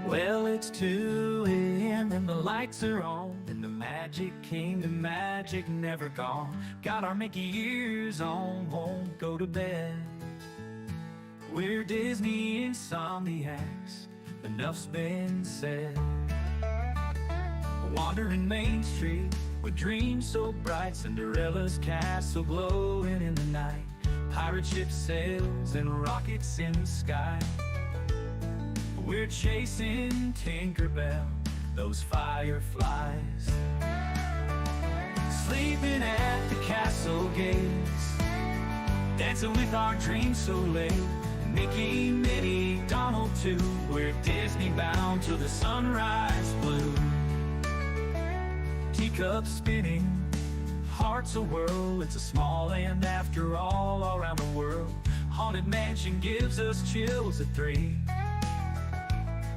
Well, it's 2 a.m. and the lights are on, and the Magic Kingdom magic never gone. Got our Mickey ears on, won't go to bed. We're Disney Insomniacs, enough's been said. Wandering Main Street with dreams so bright, Cinderella's castle glowing in the night. Pirate ship sails and rockets in the sky. We're chasing Tinkerbell, those fireflies. Sleeping at the castle gates, dancing with our dreams so late. Mickey, Minnie, Donald too, we're Disney bound till the sunrise blue. Teacups spinning, hearts a whirl, it's a small land after all around the world. Haunted Mansion gives us chills at 3.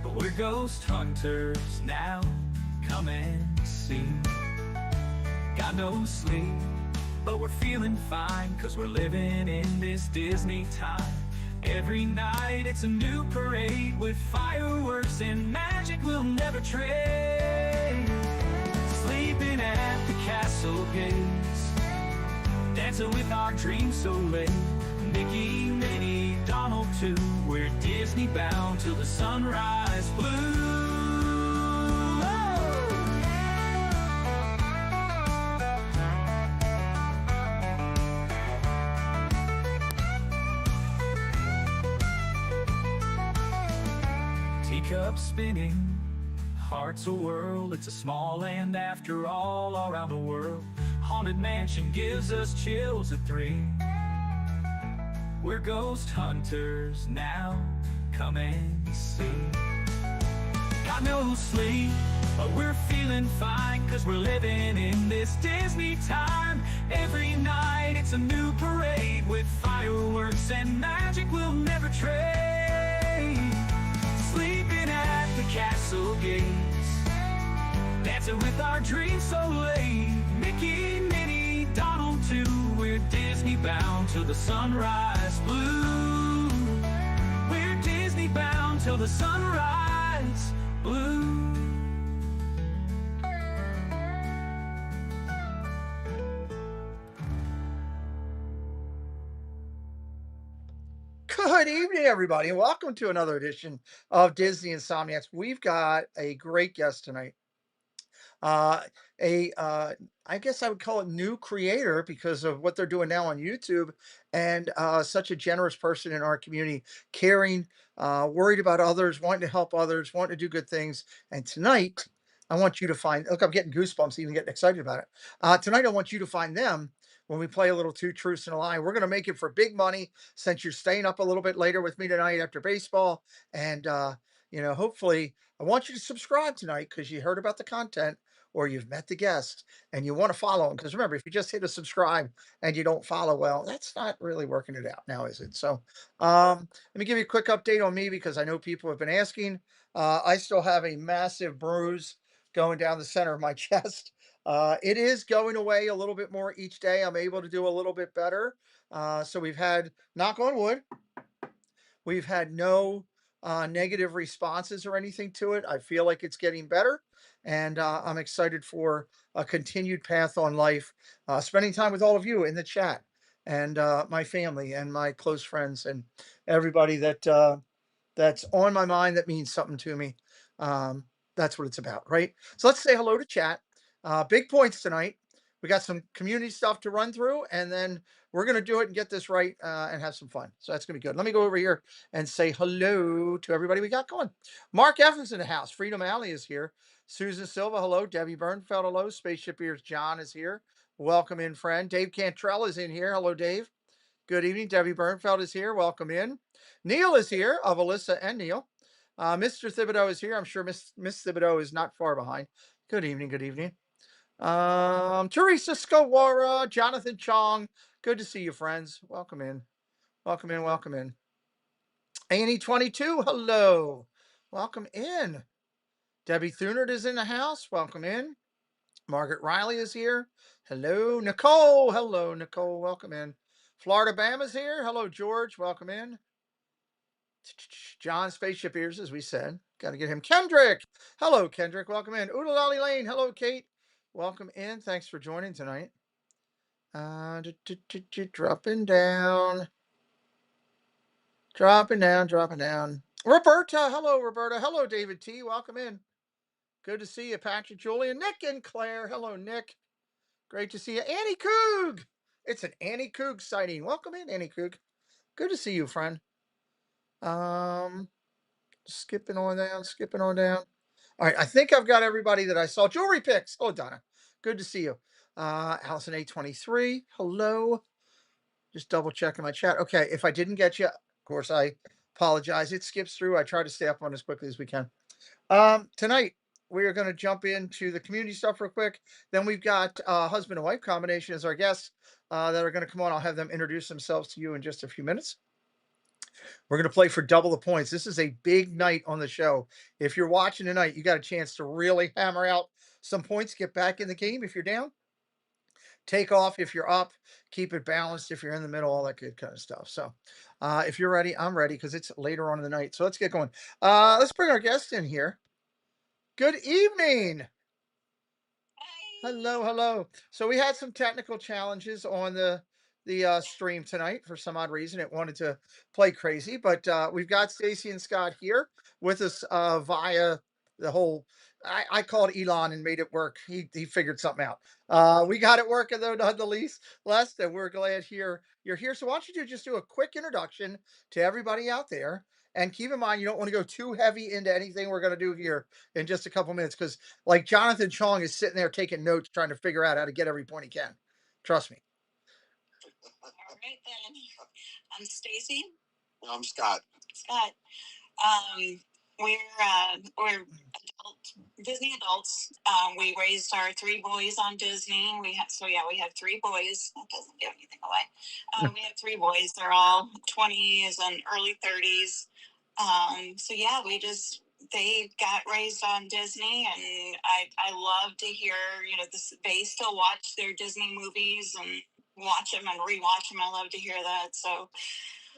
But we're ghost hunters now, come and see. Got no sleep, but we're feeling fine, 'cause we're living in this Disney time. Every night it's a new parade with fireworks and magic we'll never trade. Sleeping at the castle gates, dancing with our dreams so late. Mickey, Minnie, Donald too, we're Disney bound till the sunrise blue. Teacups spinning, hearts a whirl, it's a small land after all around the world. Haunted Mansion gives us chills at 3. We're ghost hunters now, come and see. Got no sleep, but we're feeling fine, 'cause we're living in this Disney time. Every night it's a new parade with fireworks and magic we'll never trade. Sleeping at the castle gates, dancing with our dreams so late. Mickey, Minnie, Donald too, we're Disney bound till the sunrise blue. We're Disney bound till the sunrise blue. Good evening, everybody, and welcome to another edition of Disney Insomniacs. We've got a great guest tonight. Uh, I guess I would call it new creator because of what they're doing now on YouTube, and such a generous person in our community, caring, worried about others, wanting to help others, wanting to do good things. And tonight, I want you to find. Look, I'm getting goosebumps, even getting excited about it. Tonight, I want you to find them when we play a little Two Truths and a Lie. We're going to make it for big money since you're staying up a little bit later with me tonight after baseball, and hopefully, I want you to subscribe tonight because you heard about the content or you've met the guest and you want to follow them. Because remember, if you just hit a subscribe and you don't follow, well, that's not really working it out now, is it? So let me give you a quick update on me because I know people have been asking. I still have a massive bruise going down the center of my chest. It is going away a little bit more each day. I'm able to do a little bit better. So we've had, knock on wood, we've had no negative responses or anything to it. I feel like it's getting better, and I'm excited for a continued path on life, spending time with all of you in the chat, and my family and my close friends and everybody that's on my mind that means something to me. That's what it's about, right? So let's say hello to chat. Big points tonight. We got some community stuff to run through, and then we're going to do it and get this right and have some fun. So that's going to be good. Let me go over here and say hello to everybody we got going. Mark Evans in the house. Freedom Alley is here. Susan Silva, hello. Debbie Bernfeld, hello. Spaceship Ears John is here. Welcome in, friend. Dave Cantrell is in here. Hello, Dave. Good evening. Debbie Bernfeld is here. Welcome in. Neil is here, of Alyssa and Neil. Mr. Thibodeau is here. I'm sure Miss Thibodeau is not far behind. Good evening. Good evening. Teresa Skowara, Jonathan Chong. Good to see you, friends. Welcome in. Welcome in. Welcome in. Annie 22, hello. Welcome in. Debbie Thunert is in the house. Welcome in. Margaret Riley is here. Hello. Nicole. Hello, Nicole. Welcome in. Florida Bama's here. Hello, George. Welcome in. John Spaceship Ears, as we said. Got to get him. Kendrick. Hello, Kendrick. Welcome in. Oodalali Lane. Hello, Kate. Welcome in. Thanks for joining tonight. Dropping down. Dropping down, dropping down. Roberta. Hello, Roberta. Hello, David T. Welcome in. Good to see you, Patrick, Julian, Nick, and Claire. Hello, Nick. Great to see you. Annie Coog. It's an Annie Coog sighting. Welcome in, Annie Coog. Good to see you, friend. Um, skipping on down, skipping on down. All right, I think I've got everybody that I saw. Jewelry picks. Oh, Donna. Good to see you. Allison A23. Hello. Just double checking my chat. Okay, if I didn't get you, of course, I apologize. It skips through. I try to stay up on as quickly as we can. Tonight, we are going to jump into the community stuff real quick. Then we've got husband and wife combination as our guests that are going to come on. I'll have them introduce themselves to you in just a few minutes. We're going to play for double the points. This is a big night on the show. If you're watching tonight, you got a chance to really hammer out some points, get back in the game if you're down, take off if you're up, keep it balanced if you're in the middle, all that good kind of stuff. So if you're ready, I'm ready because it's later on in the night. So let's get going. Let's bring our guest in here. Good evening. Hello, hello. So we had some technical challenges on the stream tonight for some odd reason. It wanted to play crazy, but we've got Stacy and Scott here with us via the whole. I called Elon and made it work. He figured something out. We got it working though, none the least. Less, and we're glad you're here. So why don't you just do a quick introduction to everybody out there, and keep in mind you don't want to go too heavy into anything we're going to do here in just a couple minutes because like Jonathan Chong is sitting there taking notes, trying to figure out how to get every point he can. Trust me. All right then. I'm Stacy. I'm Scott. Scott. We're adult, Disney adults. We raised our three boys on Disney. We have three boys. That doesn't give anything away. We have three boys. They're all 20s and early 30s. They got raised on Disney, and I love to hear this. They still watch their Disney movies and watch them and rewatch them. I love to hear that. So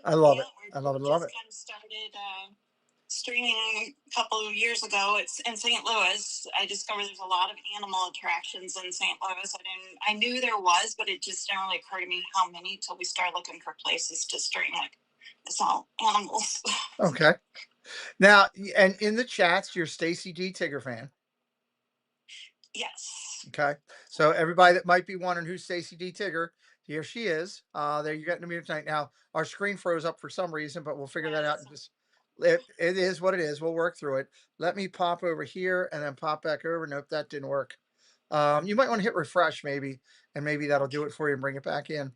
I love it. I love it. Love it. Kind of started streaming a couple of years ago. It's in St. Louis. I discovered there's a lot of animal attractions in St. Louis. I knew there was, but it just didn't really occur to me how many till we started looking for places to stream. Like it's all animals. Okay. Now, and in the chats, you're Stacy D. Tigger fan. Yes. Okay. So everybody that might be wondering who's Stacy D. Tigger, here she is. There you got to meet her tonight. Now our screen froze up for some reason, but we'll figure that out. It is what it is. We'll work through it. Let me pop over here and then pop back over. Nope, that didn't work. You might want to hit refresh maybe, and maybe that'll do it for you and bring it back in.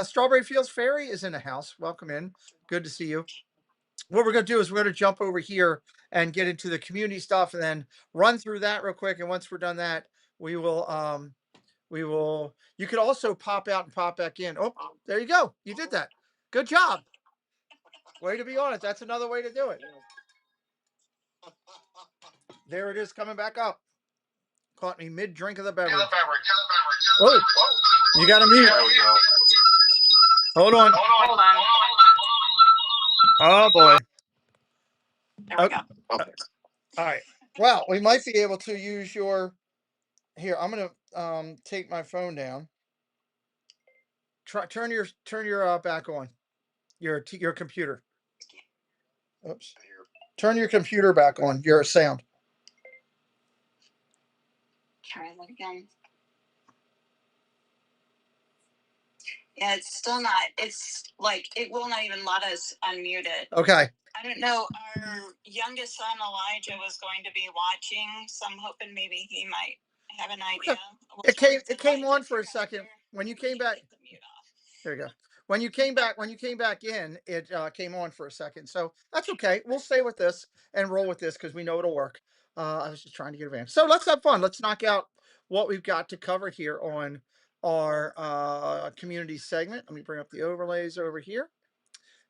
Strawberry Fields Fairy is in the house. Welcome in. Good to see you. What we're going to do is we're going to jump over here and get into the community stuff and then run through that real quick. And once we're done that, we will, you could also pop out and pop back in. Oh, there you go. You did that. Good job. Way to be on it. That's another way to do it. There it is coming back up. Caught me mid drink of the beverage. Oh, you got to mute. There we go. Hold on. Hold on. Oh boy. There we go. Okay. All right. Well, we might be able to use your. Here, I'm gonna take my phone down. Turn your back on. Your computer. Oops. Turn your computer back on. Your sound. Try that again. Yeah, it's still not. It's like it will not even let us unmute it. Okay. I don't know. Our youngest son Elijah was going to be watching, so I'm hoping maybe he might have an idea. Okay. It came on for a second. When you came back. There you go. When you came back in, it came on for a second. So that's okay. We'll stay with this and roll with this because we know it'll work. I was just trying to get advanced. So let's have fun. Let's knock out what we've got to cover here on our community segment. Let me bring up the overlays over here.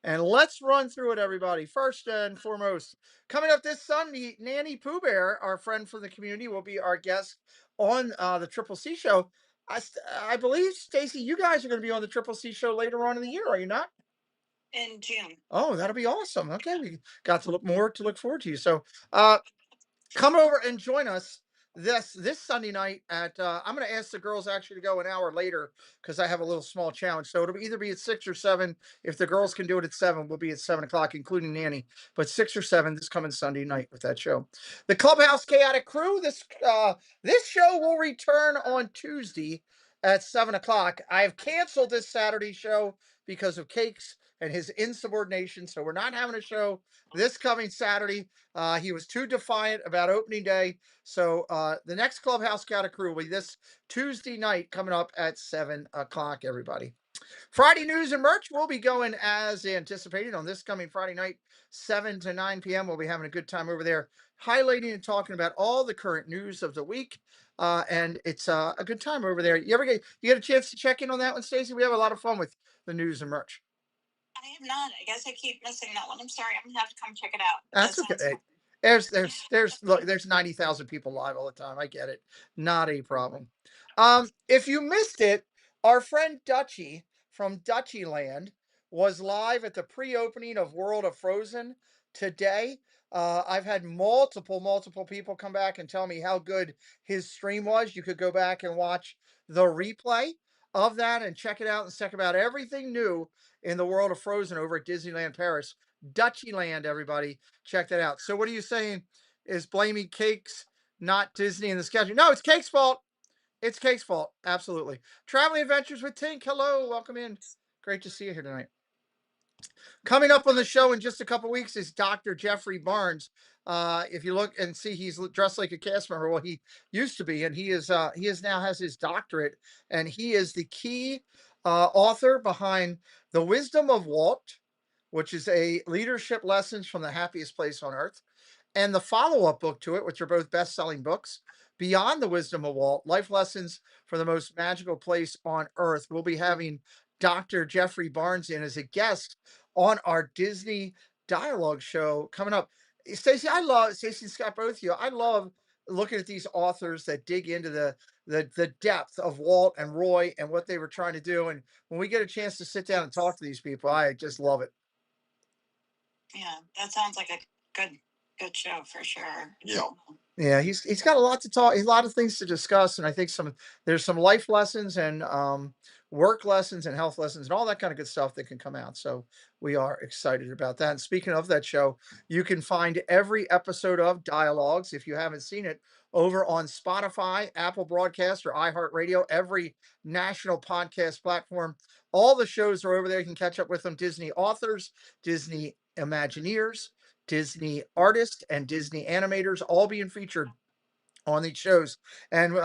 And let's run through it, everybody. First and foremost, coming up this Sunday, Nanny Pooh Bear, our friend from the community, will be our guest on the Triple C show. I believe, Stacy, you guys are going to be on the Triple C show later on in the year, are you not? in June. Oh, that'll be awesome. Okay, we got to look forward to you. So, uh, come over and join us this Sunday night at I'm going to ask the girls actually to go an hour later because I have a little small challenge, so it'll either be at 6 or 7. If the girls can do it at 7, we'll be at 7 o'clock including Nanny, but 6 or 7 this coming Sunday night with that show. The Clubhouse Chaotic Crew, this show will return on Tuesday at 7 o'clock. I've canceled this Saturday show because of Cakes and his insubordination, so we're not having a show this coming Saturday. He was too defiant about opening day. So the next Clubhouse Scout Crew will be this Tuesday night coming up at 7 o'clock, everybody. Friday news and merch will be going as anticipated on this coming Friday night, 7 to 9 p.m. We'll be having a good time over there, highlighting and talking about all the current news of the week. And it's a good time over there. You get a chance to check in on that one, Stacey? We have a lot of fun with the news and merch. I have not. I guess I keep missing that one. I'm sorry. I'm gonna have to come check it out. That's That sounds okay. There's 90,000 people live all the time. I get it. Not a problem. If you missed it, our friend Dutchie from Dutchieland was live at the pre-opening of World of Frozen today. I've had multiple people come back and tell me how good his stream was. You could go back and watch the replay of that and check it out and check about everything new in the world of Frozen over at Disneyland Paris. Dutchieland, everybody. Check that out. So what are you saying? Is blaming Cakes, not Disney in the schedule? No, it's Cake's fault. It's Cake's fault. Absolutely. Traveling Adventures with Tink. Hello. Welcome in. Great to see you here tonight. Coming up on the show in just a couple weeks is Dr. Jeffrey Barnes. If you look and see, he's dressed like a cast member. Well, he used to be, and he is now has his doctorate, and he is the key author behind The Wisdom of Walt, which is a leadership lessons from the happiest place on earth, and the follow-up book to it, which are both best-selling books, Beyond the Wisdom of Walt, Life Lessons for the Most Magical Place on Earth. We'll be having Dr. Jeffrey Barnes in as a guest on our Disney Dialogue show coming up. Stacey and Scott, both of you, I love looking at these authors that dig into the depth of Walt and Roy and what they were trying to do. And when we get a chance to sit down and talk to these people, I just love it. Yeah, that sounds like a good show for sure. Yeah, he's got a lot to talk, a lot of things to discuss, and I think there's some life lessons and work lessons and health lessons and all that kind of good stuff that can come out. So we are excited about that. And speaking of that show, you can find every episode of Dialogues, if you haven't seen it, over on Spotify, Apple Broadcast, or iHeartRadio, every national podcast platform. All the shows are over there. You can catch up with them. Disney authors, Disney Imagineers, Disney artists, and Disney animators all being featured on these shows. And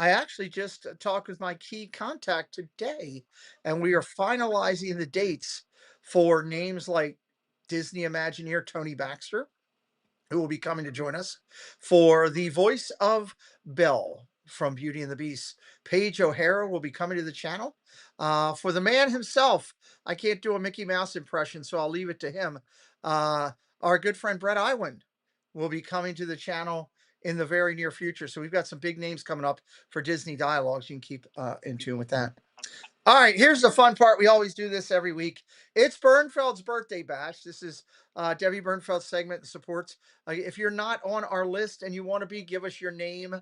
I actually just talked with my key contact today, and we are finalizing the dates for names like Disney Imagineer Tony Baxter, who will be coming to join us, for the voice of Belle from Beauty and the Beast. Paige O'Hara will be coming to the channel. For the man himself, I can't do a Mickey Mouse impression, so I'll leave it to him. Our good friend Brett Iwan will be coming to the channel in the very near future. So we've got some big names coming up for Disney Dialogues. You can keep in tune with that. All right, here's the fun part. We always do this every week. It's Bernfeld's birthday bash. This is Debbie Bernfeld's segment that supports. If you're not on our list and you want to be, give us your name,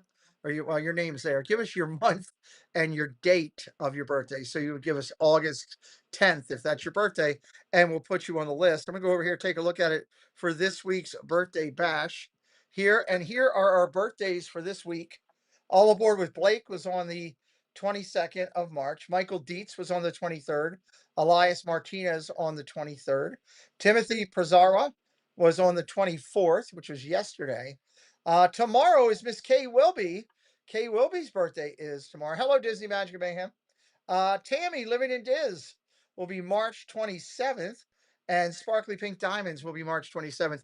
or your name's there. Give us your month and your date of your birthday. So you would give us August 10th if that's your birthday, and we'll put you on the list. I'm gonna go over here, take a look at it for this week's birthday bash. Here are our birthdays for this week. All Aboard with Blake was on the 22nd of March. Michael Dietz was on the 23rd. Elias Martinez on the 23rd. Timothy Pizarro was on the 24th, which was yesterday. Tomorrow is Miss Kay Wilby. Kay Wilby's birthday is tomorrow. Hello, Disney Magic and Mayhem. Tammy Living in Diz will be March 27th, and Sparkly Pink Diamonds will be March 27th.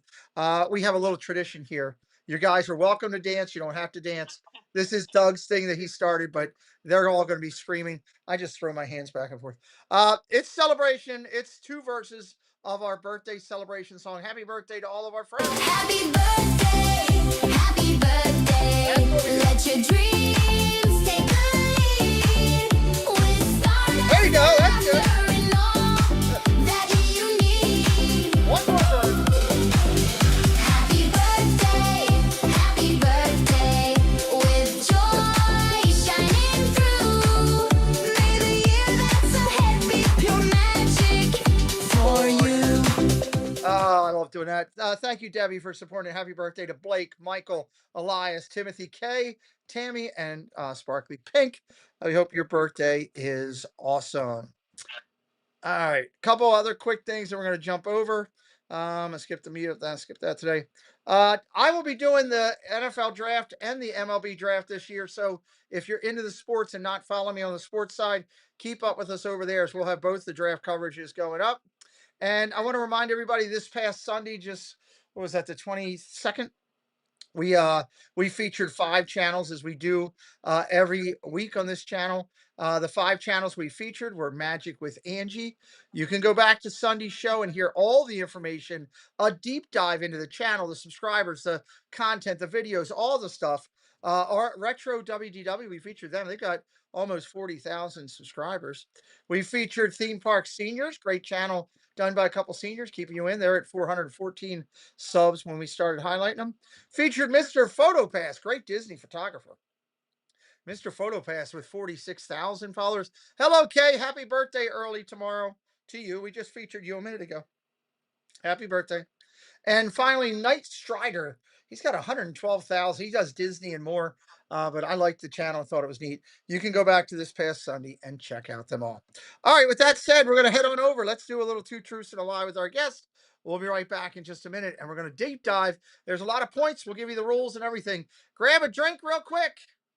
We have a little tradition here. You guys are welcome to dance. You don't have to dance. This is Doug's thing that he started, but they're all going to be screaming. I just throw my hands back and forth. It's celebration. It's 2 verses of our birthday celebration song. Happy birthday to all of our friends. Happy birthday, happy birthday. Let your dreams take the lead. With stardust There you go. That's good. and all that you doing that. Thank you, Debbie, for supporting. Happy birthday to Blake, Michael, Elias, Timothy K, Tammy, and Sparkly Pink. I hope your birthday is awesome. All right, couple other quick things that we're going to jump over. I skipped the meet of that. Skip that today. I will be doing the NFL draft and the MLB draft this year. So if you're into the sports and not following me on the sports side, keep up with us over there as we'll have both the draft coverages going up. And I want to remind everybody this past Sunday, just what was that, the 22nd? We featured 5 channels as we do every week on this channel. The 5 channels we featured were Magic with Angie. You can go back to Sunday's show and hear all the information, a deep dive into the channel, the subscribers, the content, the videos, all the stuff. Our Retro WDW, we featured them. They got almost 40,000 subscribers. We featured Theme Park Seniors, great channel done by a couple seniors, keeping you in there at 414 subs when we started highlighting them. Featured Mr. PhotoPass, great Disney photographer. Mr. PhotoPass with 46,000 followers. Hello, Kay. Happy birthday early tomorrow to you. We just featured you a minute ago. Happy birthday. And finally, Knight Strider. He's got 112,000. He does Disney and more. But I liked the channel and thought it was neat. You can go back to this past Sunday and check out them all. All right, with that said, we're going to head on over. Let's do a little Two Truths and a Lie with our guest. We'll be right back in just a minute, and we're going to deep dive. There's a lot of points. We'll give you the rules and everything. Grab a drink real quick.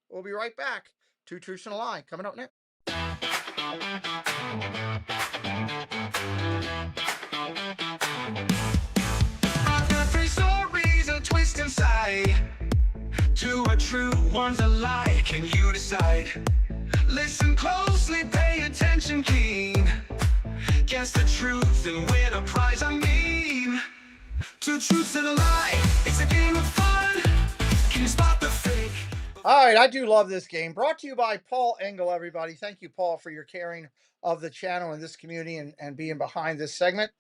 We'll be right back. Two Truths and a Lie coming up next. I've got 3 stories, a twist inside. 2 are true, 1's a lie. Can you decide? Listen closely, pay attention keen. Guess the truth and win a prize. I mean, 2 truths and a lie. It's a game of fun. Can you spot the fake? All right, I do love this game. Brought to you by Paul Engel, everybody. Thank you, Paul, for your caring of the channel and this community and being behind this segment.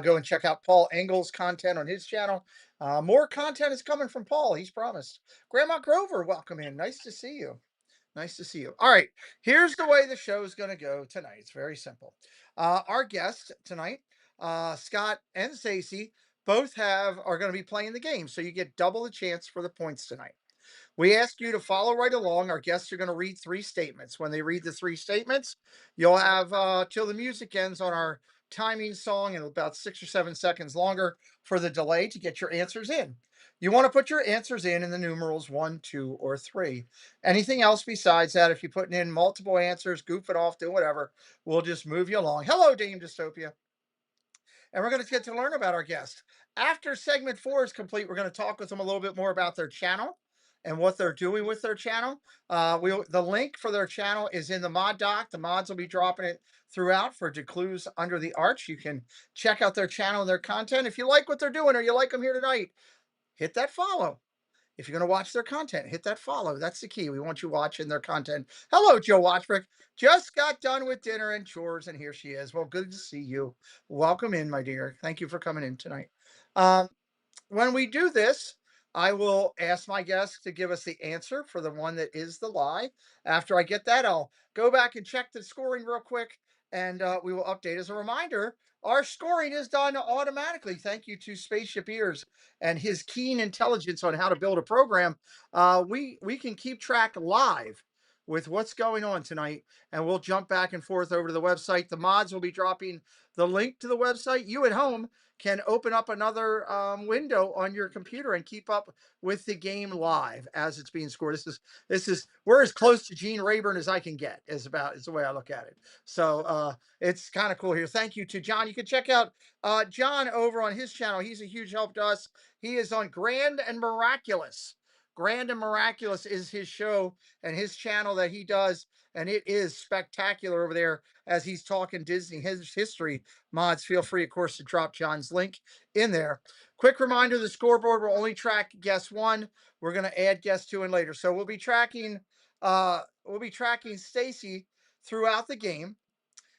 Go and check out Paul Engel's content on his channel. More content is coming from Paul, he's promised. Grandma Grover, welcome in. Nice to see you. Nice to see you. All right, here's the way the show is going to go tonight. It's very simple. Our guests tonight, Scott and Stacy, both are going to be playing the game, so you get double the chance for the points tonight. We ask you to follow right along. Our guests are going to read 3 statements. When they read the 3 statements, you'll have till the music ends on our timing song and about 6 or 7 seconds longer for the delay to get your answers in. You want to put your answers in the numerals 1, 2, or 3. Anything else besides that, if you're putting in multiple answers, goofing off, doing whatever, we'll just move you along. Hello, Dame Dystopia. And we're going to get to learn about our guest. After segment 4 is complete, we're going to talk with them a little bit more about their channel and what they're doing with their channel. The link for their channel is in the mod doc. The mods will be dropping it throughout for DeClues Under the Arch. You can check out their channel and their content. If you like what they're doing or you like them here tonight, hit that follow. If you're going to watch their content, hit that follow. That's the key. We want you watching their content. Hello, Joe Watchbrick. Just got done with dinner and chores, and here she is. Well, good to see you. Welcome in, my dear. Thank you for coming in tonight. When we do this, I will ask my guests to give us the answer for the one that is the lie. After I get that, I'll go back and check the scoring real quick, and we will update. As a reminder, our scoring is done automatically. Thank you to Spaceship Ears and his keen intelligence on how to build a program. We can keep track live with what's going on tonight, and we'll jump back and forth over to the website. The mods will be dropping the link to the website. You at home can open up another window on your computer and keep up with the game live as it's being scored. We're as close to Gene Rayburn as I can get. Is the way I look at it. So it's kind of cool here. Thank you to John. You can check out John over on his channel. He's a huge help to us. He is on Grand and Miraculous. Grand and Miraculous is his show and his channel that he does, and it is spectacular over there as he's talking Disney history. Mods, feel free, of course, to drop John's link in there. Quick reminder, the scoreboard will only track guest 1. We're going to add guest 2 in later. So we'll be tracking Stacy throughout the game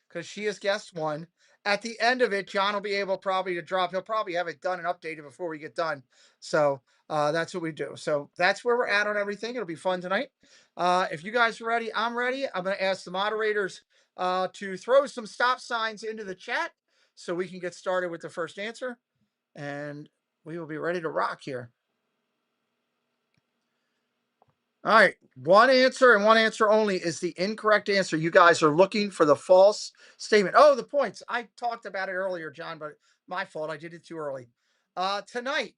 because she is guest 1. At the end of it, John will be able probably to drop. He'll probably have it done and updated before we get done. So that's what we do. So that's where we're at on everything. It'll be fun tonight. If you guys are ready, I'm ready. I'm going to ask the moderators to throw some stop signs into the chat so we can get started with the first answer. and we will be ready to rock here. All right, one answer and one answer only is the incorrect answer. You guys are looking for the false statement. Oh, the points. I talked about it earlier, John, but my fault. I did it too early. Tonight,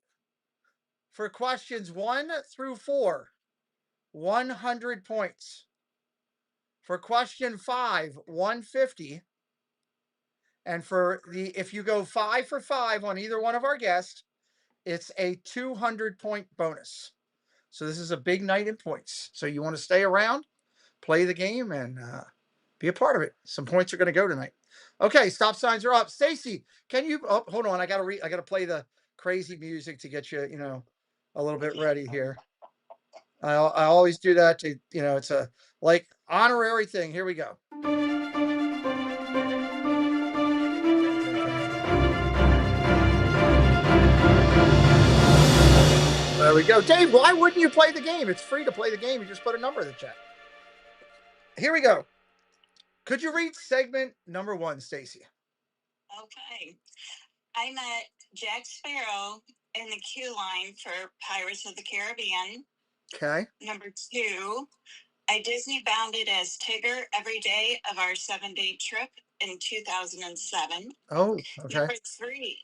for questions 1 through 4, 100 points. For question 5, 150. And for if you go 5 for 5 on either one of our guests, it's a 200-point bonus. So this is a big night in points. So you want to stay around, play the game, and be a part of it. Some points are going to go tonight. Okay, stop signs are up. Stacy, can you? Oh, hold on. I gotta play the crazy music to get you, a little bit ready here. I always do that to, it's a like honorary thing. Here we go. There we go. Dave, why wouldn't you play the game? It's free to play the game. You just put a number in the chat. Here we go. Could you read segment number 1, Stacy? Okay. I met Jack Sparrow in the queue line for Pirates of the Caribbean. Okay. Number 2, I Disney bounded as Tigger every day of our 7-day trip in 2007. Oh, okay. Number 3,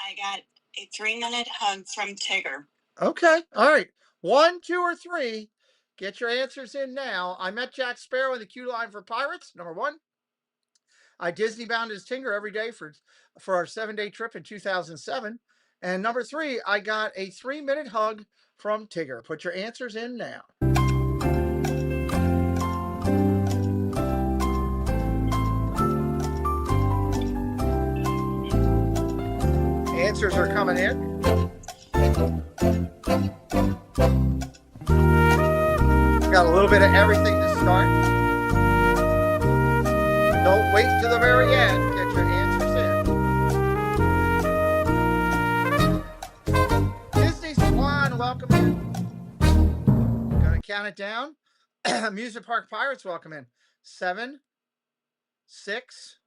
I got a 3-minute hug from Tigger. Okay. All right. 1, 2, or 3. Get your answers in now. I met Jack Sparrow in the queue line for Pirates. Number 1. I Disney bounded as Tigger every day for our 7-day trip in 2007. And number 3, I got a 3-minute hug from Tigger. Put your answers in now. Answers are coming in. Got a little bit of everything to start. Don't wait to the very end. Get your answers in. Disney Swan, welcome in. Gonna count it down. Music Park Pirates, welcome in. 7, 6,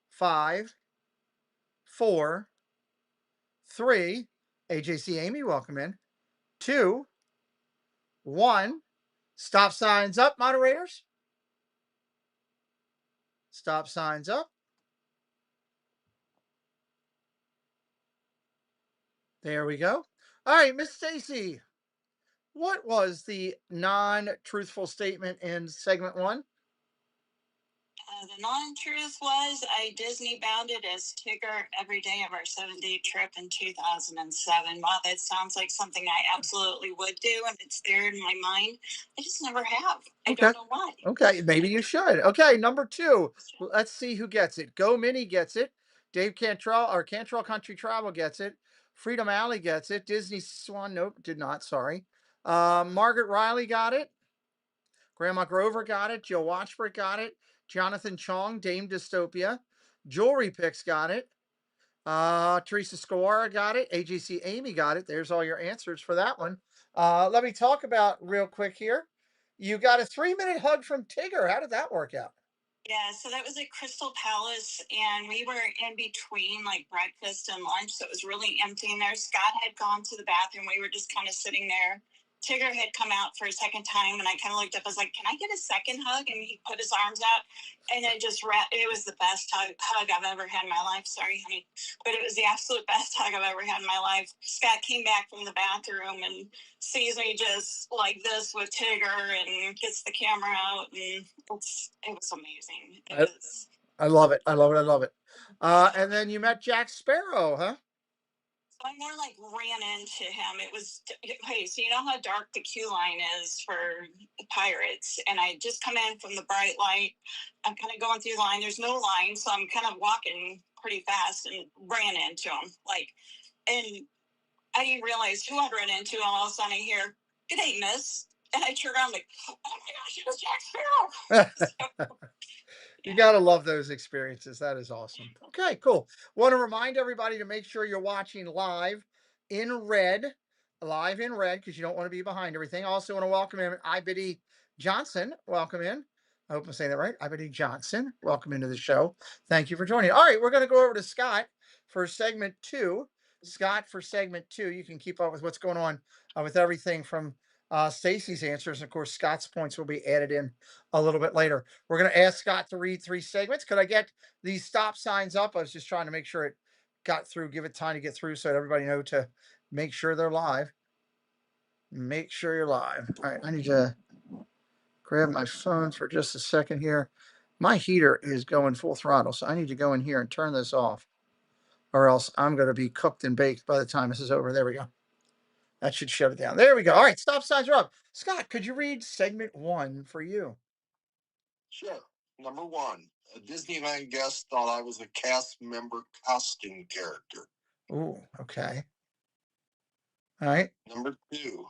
5, 4, 3. AJC Amy, welcome in. 2, 1. Stop signs up, moderators. Stop signs up. There we go. All right, Miss Stacy, what was the non-truthful statement in segment 1? The non-truth was I Disney bounded as Tigger every day of our 7-day trip in 2007. Wow, that sounds like something I absolutely would do, and it's there in my mind. I just never have. I don't know why. Okay, maybe you should. Okay, number 2. Let's see who gets it. Go Mini gets it. Dave Cantrell or Cantrell Country Travel gets it. Freedom Alley gets it. Disney Swan, nope, did not. Sorry. Margaret Riley got it. Grandma Grover got it. Joe Watchford got it. Jonathan Chong, Dame Dystopia. Jewelry Picks got it. Teresa Squara got it. AJC Amy got it. There's all your answers for that one. Let me talk about real quick here. You got a 3-minute hug from Tigger. How did that work out? Yeah, so that was at Crystal Palace, and we were in between like breakfast and lunch, so it was really empty in there. Scott had gone to the bathroom. We were just kind of sitting there. Tigger had come out for a second time, and I kind of looked up. I was like, "Can I get a second hug?" And he put his arms out, and it just it was the best hug I've ever had in my life. Sorry, honey, but it was the absolute best hug I've ever had in my life. Scott came back from the bathroom and sees me just like this with Tigger, and gets the camera out, and it was amazing. I love it. I love it. I love it. And then you met Jack Sparrow, huh? So I more like ran into him. It was, hey, so you know how dark the queue line is for the Pirates? And I just come in from the bright light. I'm kind of going through the line. There's no line, so I'm kind of walking pretty fast and ran into him. And I didn't realize who I ran into. And all of a sudden I hear, "Good day, miss." And I turn around like, "Oh my gosh, it was Jack Sparrow." You got to love those experiences. That is awesome. Okay, cool. Want to remind everybody to make sure you're watching live in red, because you don't want to be behind everything. Also want to welcome in Ibidi Johnson. Welcome in. I hope I'm saying that right. Ibidi Johnson. Welcome into the show. Thank you for joining. All right, we're going to go over to Scott for segment 2. Scott for segment 2. You can keep up with what's going on with everything from Stacy's answers. And of course, Scott's points will be added in a little bit later. We're going to ask Scott to read 3 segments. Could I get these stop signs up? I was just trying to make sure it got through, give it time to get through so that everybody know to make sure they're live. Make sure you're live. All right, I need to grab my phone for just a second here. My heater is going full throttle, so I need to go in here and turn this off, or else I'm going to be cooked and baked by the time this is over. There we go. That should shut it down. There we go. All right, stop signs are up. Scott, could you read segment 1 for you? Sure. Number 1, a Disneyland guest thought I was a cast member costume character. Ooh, okay. All right. Number 2,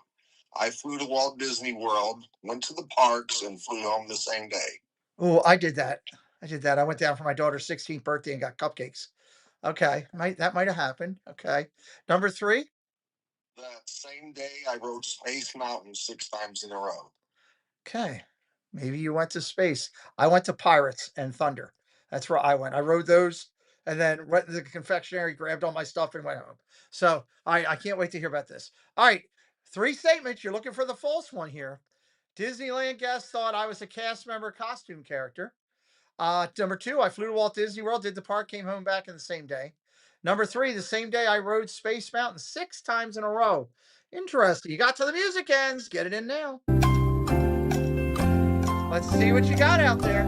I flew to Walt Disney World, went to the parks, and flew home the same day. Oh, I did that. I went down for my daughter's 16th birthday and got cupcakes. Okay, that might have happened. Okay. Number 3. That same day, I rode Space Mountain 6 times in a row. Okay. Maybe you went to space. I went to Pirates and Thunder. That's where I went. I rode those and then went to the confectionery, grabbed all my stuff, and went home. So I can't wait to hear about this. All right. 3 statements. You're looking for the false one here. Disneyland guests thought I was a cast member costume character. Number 2, I flew to Walt Disney World, did the park, came home back in the same day. Number 3, the same day I rode Space Mountain 6 times in a row. Interesting. You got to the music ends. Get it in now. Let's see what you got out there.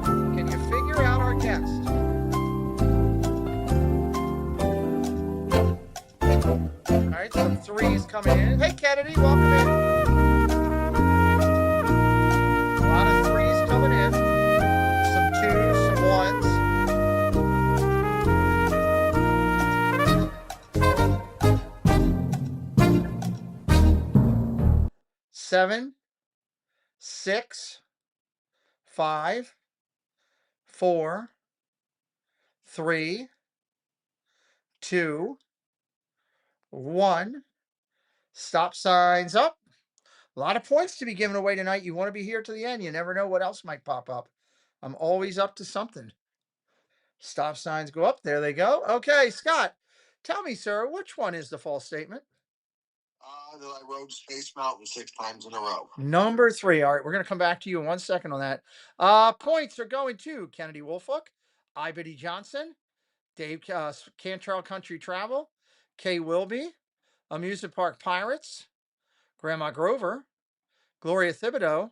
Can you figure out our guest? All right, some 3s coming in. Hey, Kennedy, welcome in. A lot of 3s coming in. Some 2s, some 1s. 7, 6, 5, 4, 3, 2, 1. Stop signs up. A lot of points to be given away tonight. You want to be here to the end. You never know what else might pop up. I'm always up to something. Stop signs go up. There they go. Okay, Scott, tell me, sir, which one is the false statement? That I rode Space Mountain 6 times in a row. Number 3. All right, we're going to come back to you in 1 second on that. Points are going to Kennedy Wolfook, Ibity Johnson, Dave Cantrell Country Travel, Kay Wilby, Amusement Park Pirates, Grandma Grover, Gloria Thibodeau,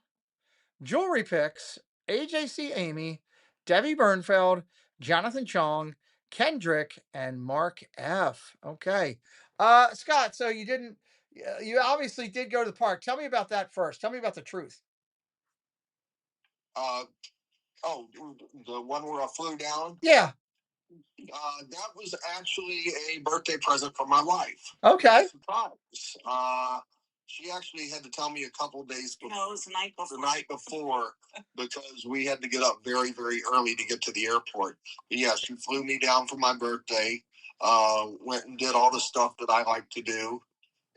Jewelry Picks, AJC Amy, Debbie Bernfeld, Jonathan Chong, Kendrick, and Mark F. Okay. Scott, so you obviously did go to the park. Tell me about that first. Tell me about the truth. The one where I flew down? Yeah. That was actually a birthday present for my wife. Okay. Surprise. She actually had to tell me a couple of days before. No, it was the night before. The night before, because we had to get up very, very early to get to the airport. But yeah, she flew me down for my birthday. Went and did all the stuff that I like to do,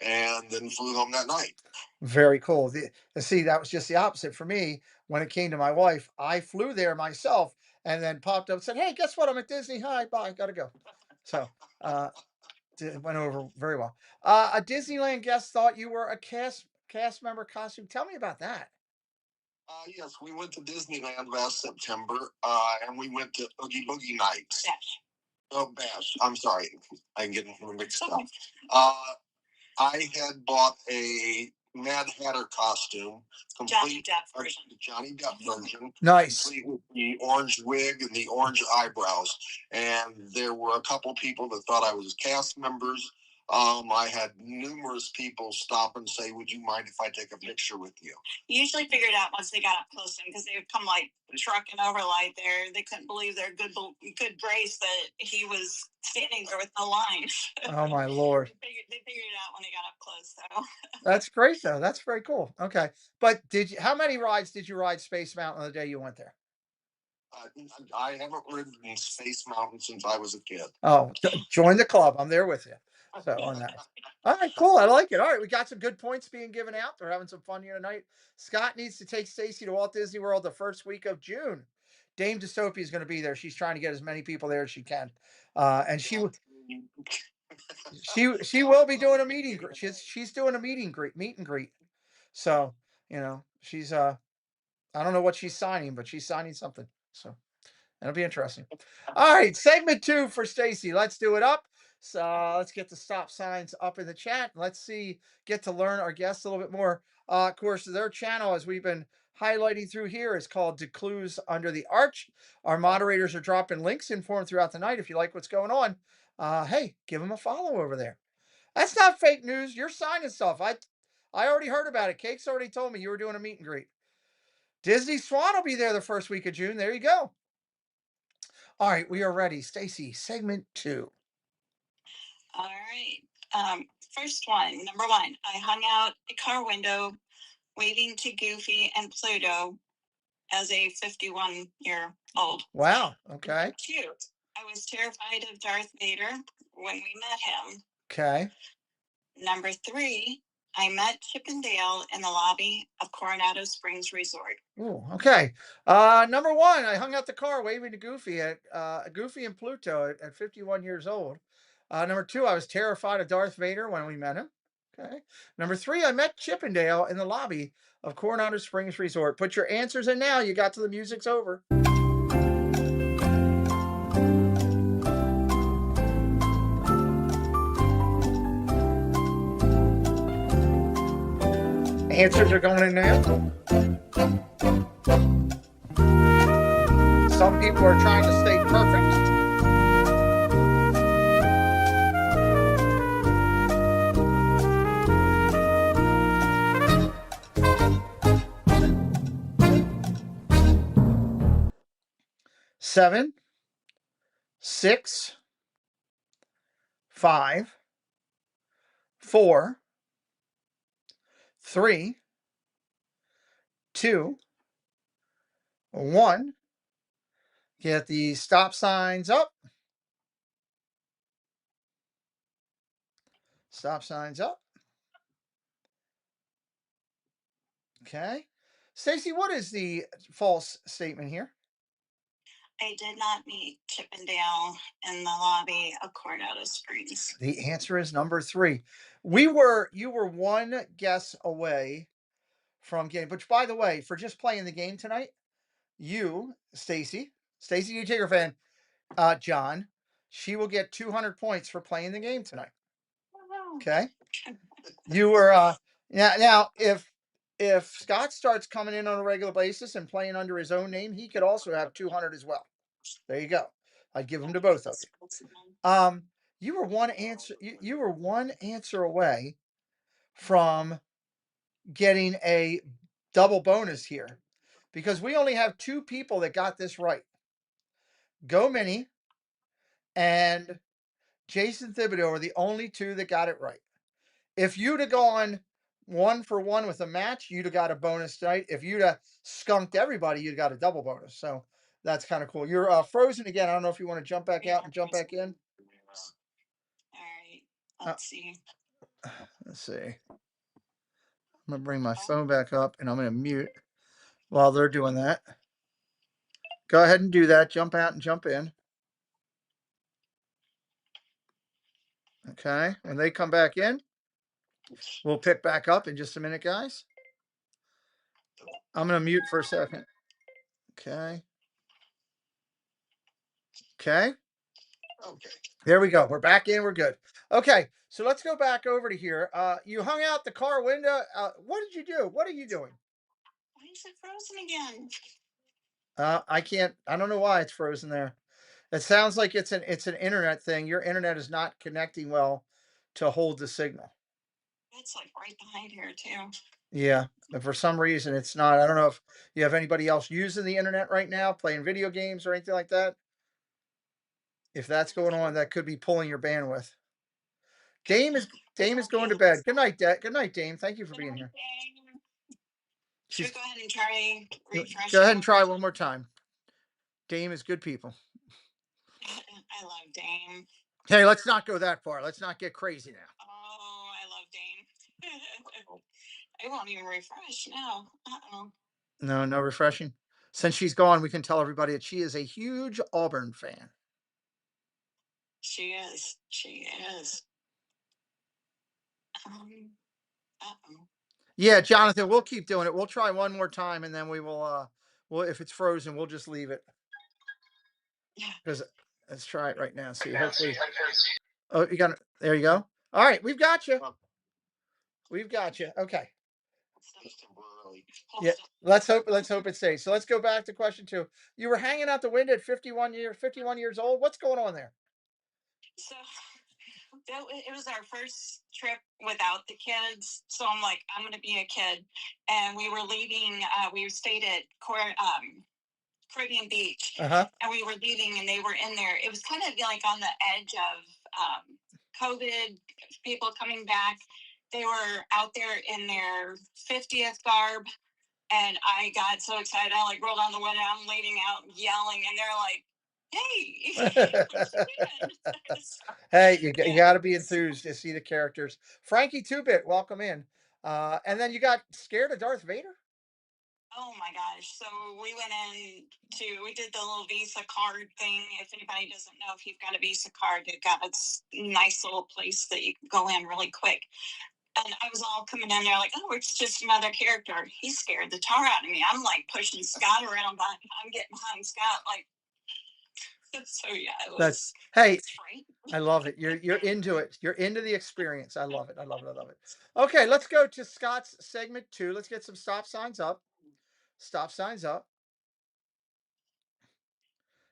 and then flew home that night. Very cool. See, that was just the opposite for me. When it came to my wife, I flew there myself and then popped up and said, "Hey, guess what? I'm at Disney. Hi, bye. Gotta go." So it went over very well. A Disneyland guest thought you were a cast member costume. Tell me about that. Yes, we went to Disneyland last September, and we went to Oogie Boogie Nights. Bash. Oh, Bash. I'm sorry. I'm getting mixed up. I had bought a Mad Hatter costume, Johnny Depp version. The Johnny Depp version. Nice. Complete with the orange wig and the orange eyebrows. And there were a couple people that thought I was cast members. I had numerous people stop and say, "Would you mind if I take a picture with you?" You usually figured out once they got up close to him because they would come like trucking over like there. They couldn't believe their good grace that he was standing there with no line. Oh my Lord. They figured it out when they got up close. So That's great though. That's very cool. Okay. But how many rides did you ride Space Mountain the day you went there? I haven't ridden in Space Mountain since I was a kid. Oh, join the club. I'm there with you. So on that. All right, cool. I like it. All right, we got some good points being given out. We're having some fun here tonight. Scott needs to take Stacy to Walt Disney World the first week of June. Dame Dystopia is going to be there. She's trying to get as many people there as she can. And she She will be doing a meeting. She's doing a meet and greet. So she's I don't know what she's signing, but she's signing something. So that'll be interesting. All right, segment 2 for Stacy. Let's do it up. So let's get the stop signs up in the chat. Let's get to learn our guests a little bit more. Of course, their channel, as we've been highlighting through here, is called DeClues Under the Arch. Our moderators are dropping links in for them throughout the night. If you like what's going on, hey, give them a follow over there. That's not fake news. You're signing stuff. I already heard about it. Cake's already told me you were doing a meet and greet. Disney Swan will be there the first week of June. There you go. All right, we are ready. Stacy, segment 2. All right. First one, number 1. I hung out a car window waving to Goofy and Pluto as a 51-year-old. Wow. Okay. Number 2. I was terrified of Darth Vader when we met him. Okay. Number 3. I met Chip and Dale in the lobby of Coronado Springs Resort. Ooh, okay. Number 1, I hung out the car waving to Goofy and Pluto at 51 years old. Number 2, I was terrified of Darth Vader when we met him. Okay. Number 3, I met Chip and Dale in the lobby of Coronado Springs Resort. Put your answers in now. You got till the music's over. Answers are going in now. Some people are trying to stay perfect. Seven, 6, 5, 4, 3, 2, 1. Get the stop signs up. Stop signs up. Okay. Stacy, what is the false statement here? I did not meet Chip and Dale in the lobby of Coronado Springs. The answer is number 3. You were one guess away from getting, which by the way, for just playing the game tonight, you, Stacy, you Tiger fan, John, she will get 200 points for playing the game tonight. Okay. You were now if Scott starts coming in on a regular basis and playing under his own name, he could also have 200 as well. There you go. I'd give them to both of you. You were one answer. You were one answer away from getting a double bonus here, because we only have 2 people that got this right. Go Mini and Jason Thibodeau are the only 2 that got it right. If you'd have gone 1 for 1 with a match, you'd have got a bonus tonight. If you'd have skunked everybody, you'd got a double bonus. So that's kind of cool. You're frozen again. I don't know if you want to jump back out and jump back in. All right. Let's see. Let's see. I'm going to bring my phone back up and I'm going to mute while they're doing that. Go ahead and do that. Jump out and jump in. Okay. When they come back in, we'll pick back up in just a minute, guys. I'm going to mute for a second. Okay. Okay. Okay. There we go. We're back in. We're good. Okay. So let's go back over to here. You hung out the car window. What did you do? What are you doing? Why is it frozen again? I don't know why it's frozen there. It sounds like it's an internet thing. Your internet is not connecting well to hold the signal. It's like right behind here too. Yeah. But for some reason it's not. I don't know if you have anybody else using the internet right now, playing video games or anything like that. If that's going on, that could be pulling your bandwidth. Dame is going to bed. Good night, Good night, Dame. Thank you for being here. Should we go ahead and try refresh? Go ahead and try one more time. Dame is good people. I love Dame. Hey, let's not go that far. Let's not get crazy now. Oh, I love Dame. I won't even refresh now. Uh-oh. No refreshing. Since she's gone, we can tell everybody that she is a huge Auburn fan. She is. She is. Uh-oh. Yeah, Jonathan, we'll keep doing it. We'll try one more time, and then we will. Well, if it's frozen, we'll just leave it. Yeah. Because let's try it right now. See, hopefully. Oh, you got it. There you go. All right, we've got you. We've got you. Okay. Just temporarily. Yeah. Let's hope it stays. So let's go back to question 2. You were hanging out the window at 51 years old. What's going on there? So it was our first trip without the kids. So I'm like, I'm going to be a kid. And we were leaving. We stayed at Caribbean Beach. Uh-huh. And we were leaving, and they were in there. It was kind of like on the edge of COVID, people coming back. They were out there in their 50th garb. And I got so excited. I like rolled on the window. I'm leaning out, yelling, and they're like, "Hey!" Hey, you got to be enthused to see the characters. Frankie Two-Bit, welcome in. And then you got scared of Darth Vader? Oh my gosh. So we went we did the little Visa card thing. If anybody doesn't know, if you've got a Visa card, you've got this nice little place that you can go in really quick. And I was all coming in there like, oh, it's just another character. He scared the tar out of me. I'm like pushing Scott around. I'm getting behind Scott. Like, so yeah, it was. Hey, it's great. I love it. You're into it. You're into the experience. I love it. I love it. I love it. Okay, let's go to Scott's segment 2. Let's get some stop signs up. Stop signs up.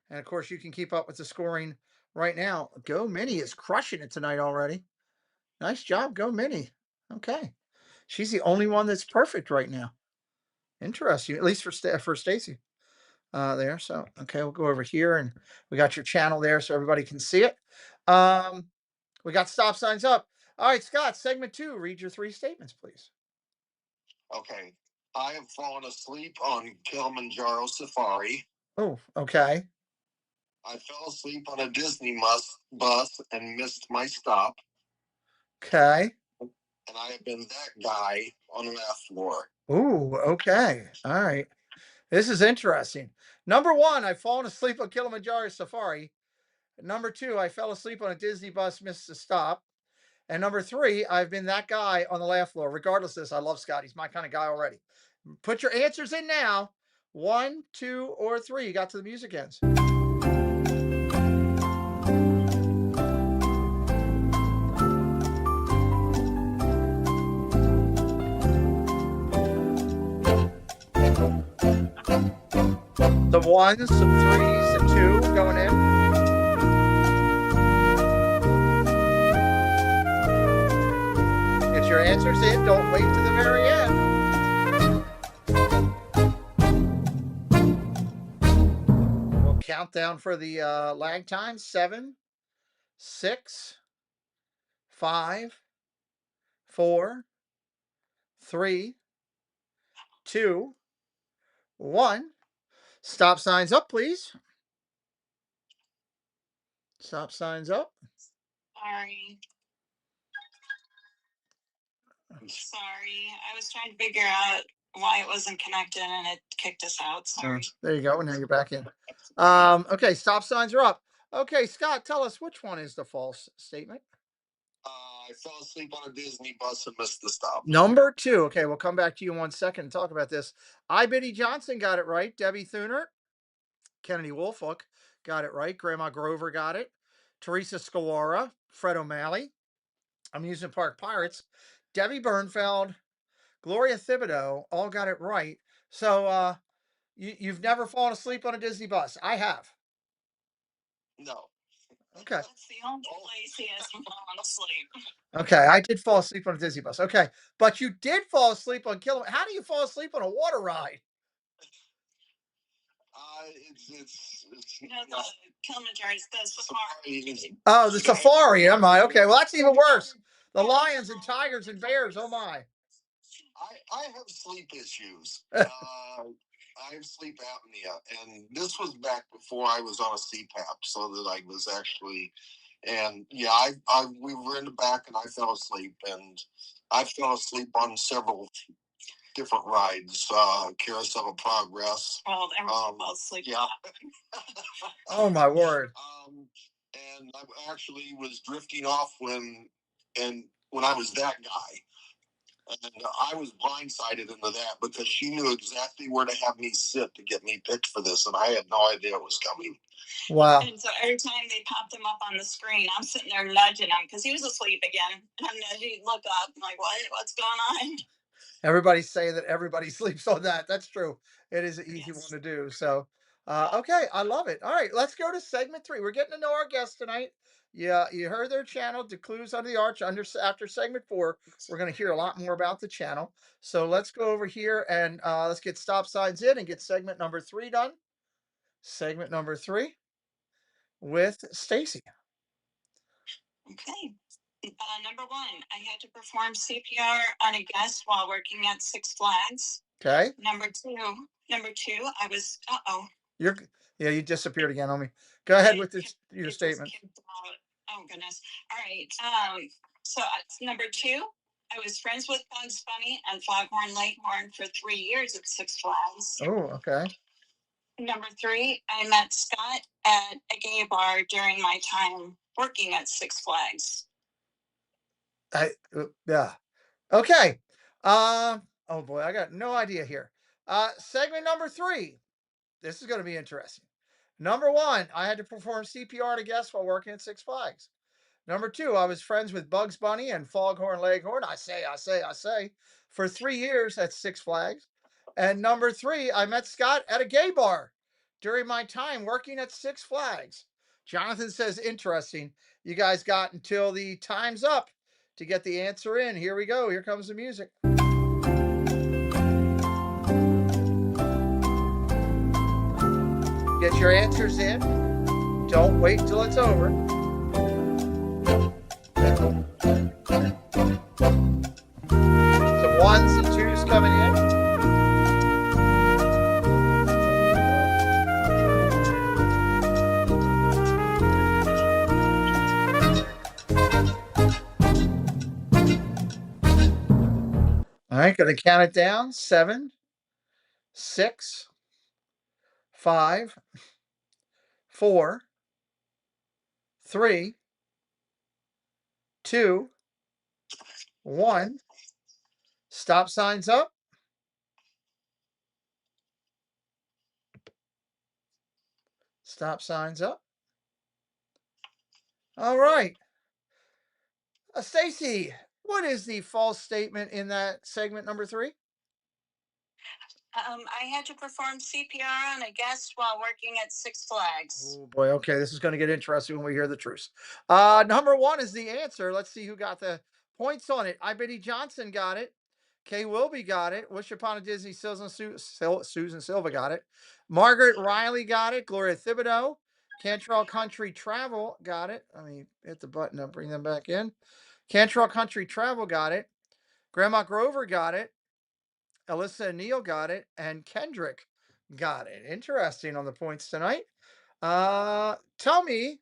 And of course, you can keep up with the scoring right now. Go Minnie is crushing it tonight already. Nice job, Go Minnie. Okay, she's the only one that's perfect right now. Interesting, at least for Stacy. There. So okay, we'll go over here, and we got your channel there so everybody can see it. We got stop signs up. All right, Scott, segment 2. Read your 3 statements, please. Okay. I have fallen asleep on Kilimanjaro Safari. Oh, okay. I fell asleep on a Disney bus and missed my stop. Okay. And I have been that guy on the last floor. Ooh, okay. All right. This is interesting. Number 1, I've fallen asleep on Kilimanjaro Safari. Number 2, I fell asleep on a Disney bus, missed the stop. And number 3, I've been that guy on the laugh floor. Regardless of this, I love Scott. He's my kind of guy already. Put your answers in now. 1, 2, or 3. You got to the music ends. Some 1s, some 3s, some 2 going in. Get your answers in. Don't wait to the very end. We'll count down for the lag time. 7, 6, 5, 4, 3, 2, 1. Stop signs up, please. Stop signs up. Sorry. I was trying to figure out why it wasn't connected, and it kicked us out. Sorry. There you go. Now you're back in. Okay, stop signs are up. Okay, Scott, tell us which one is the false statement. I fell asleep on a Disney bus and missed the stop. Number 2. Okay, we'll come back to you in 1 second and talk about this. I, Biddy Johnson, got it right. Debbie Thuner, Kennedy Woolfolk got it right. Grandma Grover got it. Teresa Scalora, Fred O'Malley, Amusement Park Pirates, Debbie Bernfeld, Gloria Thibodeau all got it right. So you've never fallen asleep on a Disney bus. I have. No. Okay. That's the only place he hasn't fallen asleep. Okay, I did fall asleep on a Disney bus. Okay, but you did fall asleep on Kilimanjaro. How do you fall asleep on a water ride? It's You know, the Kilimanjaro's the safari. Oh, the safari. Am I? Okay, well, that's even worse. The lions and tigers and bears. Oh, my. I have sleep issues. I have sleep apnea, and this was back before I was on a CPAP, so that I was actually, and yeah, we were in the back, and I fell asleep, and I fell asleep on several different rides, Carousel of Progress. Well, everyone fell asleep. Yeah. Oh, my word. and I actually was drifting off when I was that guy. And I was blindsided into that because she knew exactly where to have me sit to get me picked for this, and I had no idea it was coming. Wow. And so every time they popped him up on the screen, I'm sitting there nudging him because he was asleep again. And I'm nudging, look up, I'm like, what's going on? Everybody's saying that everybody sleeps on that. That's true. It is an easy one Yes. to do. So, okay, I love it. All right, let's go to segment 3. We're getting to know our guests tonight. Yeah, you heard their channel, DeClues Under the Arch. After segment 4, we're going to hear a lot more about the channel. So let's go over here and let's get stop signs in and get segment number 3 done. Segment number 3 with Stacy. Okay. Number 1, I had to perform CPR on a guest while working at Six Flags. Okay. Number two, I was, You're yeah, you disappeared again on me. Go ahead with your it statement. just kicked out. Oh goodness. All right. So number 2, I was friends with Bugs Bunny and Foghorn Leghorn for 3 years at Six Flags. Oh, okay. Number 3, I met Scott at a gay bar during my time working at Six Flags. Yeah. Okay. Oh boy, I got no idea here. Segment number 3. This is going to be interesting. Number 1, I had to perform CPR to guests while working at Six Flags. Number 2, I was friends with Bugs Bunny and Foghorn Leghorn. I say, for 3 years at Six Flags. And number 3, I met Scott at a gay bar during my time working at Six Flags. Jonathan says, interesting. You guys got until the time's up to get the answer in. Here we go. Here comes the music. Get your answers in. Don't wait till it's over. Some ones and twos coming in. All right, gonna count it down. 7, 6, 5, 4, 3, 2, 1. Stop signs up. Stop signs up. All right. Stacy, what is the false statement in that segment number 3? I had to perform CPR on a guest while working at Six Flags. Oh boy, okay, this is going to get interesting when we hear the truth. Number 1 is the answer. Let's see who got the points on it. I Betty Johnson got it. Kay Wilby got it. Wish Upon a Disney Susan Silva got it. Margaret Riley got it. Gloria Thibodeau. Cantrell Country Travel got it. Let me hit the button and bring them back in. Cantrell Country Travel got it. Grandma Grover got it. Alyssa and Neil got it. And Kendrick got it. Interesting on the points tonight. Tell me.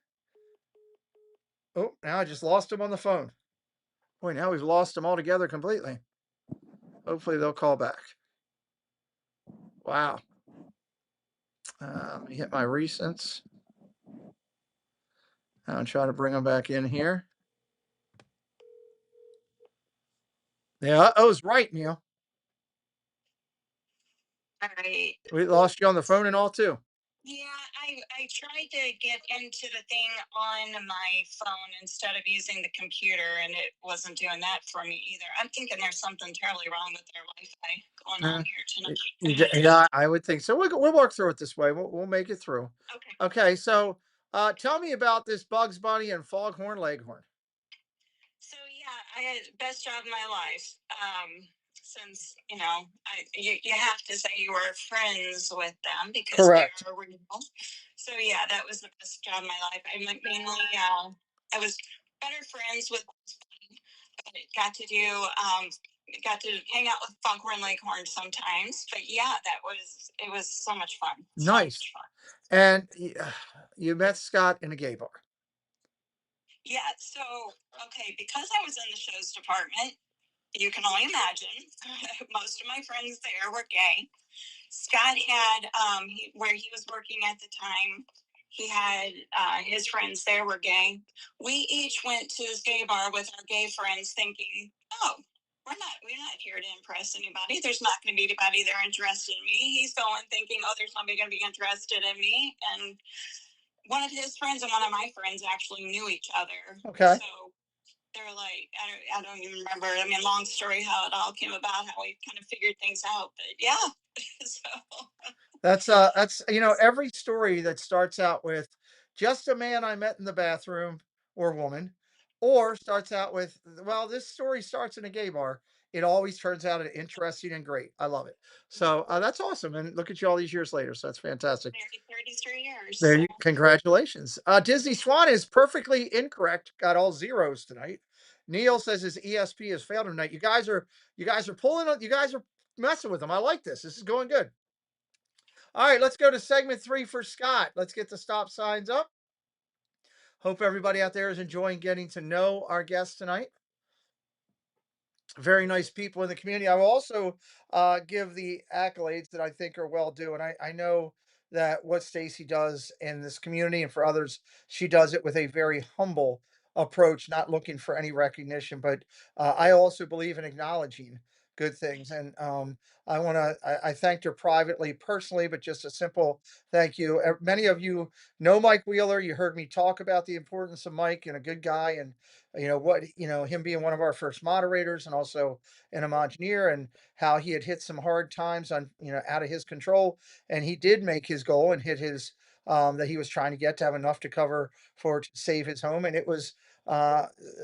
Oh, now I just lost him on the phone. Boy, now we've lost them altogether completely. Hopefully they'll call back. Wow. Let me hit my recents. I'll try to bring them back in here. Yeah, I was right, Neil. All right. We lost you on the phone and all too. Yeah, I tried to get into the thing on my phone instead of using the computer, and it wasn't doing that for me either. I'm thinking there's something terribly wrong with their Wi-Fi going on here tonight. Yeah, I would think so. We'll work through it this way. We'll make it through. Okay. Okay, so tell me about this Bugs Bunny and Foghorn Leghorn. So yeah, I had the best job of my life. Since you have to say you were friends with them because Correct. they're real. So yeah, that was the best job of my life. I mainly I was better friends with, but got to hang out with Foghorn Leghorn sometimes. But yeah, it was so much fun. Nice. So much fun. And you met Scott in a gay bar. Yeah. So okay, because I was in the shows department, you can only imagine. Most of my friends there were gay. Scott had where he was working at the time. he had his friends there were gay. We each went to this gay bar with our gay friends, thinking, "Oh, we're not here to impress anybody. There's not going to be anybody there interested in me." He's going thinking, "Oh, there's nobody going to be interested in me." And one of his friends and one of my friends actually knew each other. Okay. So they're like, I don't even remember. I mean, long story how it all came about, how we kind of figured things out. But yeah, so That's every story that starts out with just a man I met in the bathroom or woman, or starts out with, well, this story starts in a gay bar. It always turns out interesting and great. I love it. So that's awesome. And look at you all these years later. So that's fantastic. 33 years. There So. you congratulations. Disney Swan is perfectly incorrect. Got all zeros tonight. Neil says his ESP has failed tonight. You guys are pulling you guys are messing with them. I like this. This is going good. All right, let's go to segment 3 for Scott. Let's get the stop signs up. Hope everybody out there is enjoying getting to know our guests tonight. Very nice people in the community. I will also give the accolades that I think are well due. And I know that what Stacy does in this community and for others, she does it with a very humble approach, not looking for any recognition. But I also believe in acknowledging good things. And I thanked her privately, personally, but just a simple thank you. Many of you know Mike Wheeler. You heard me talk about the importance of Mike and a good guy, and him being one of our first moderators and also an Imagineer, and how he had hit some hard times on, out of his control. And he did make his goal and hit his, that he was trying to get to have enough to cover to save his home. And it was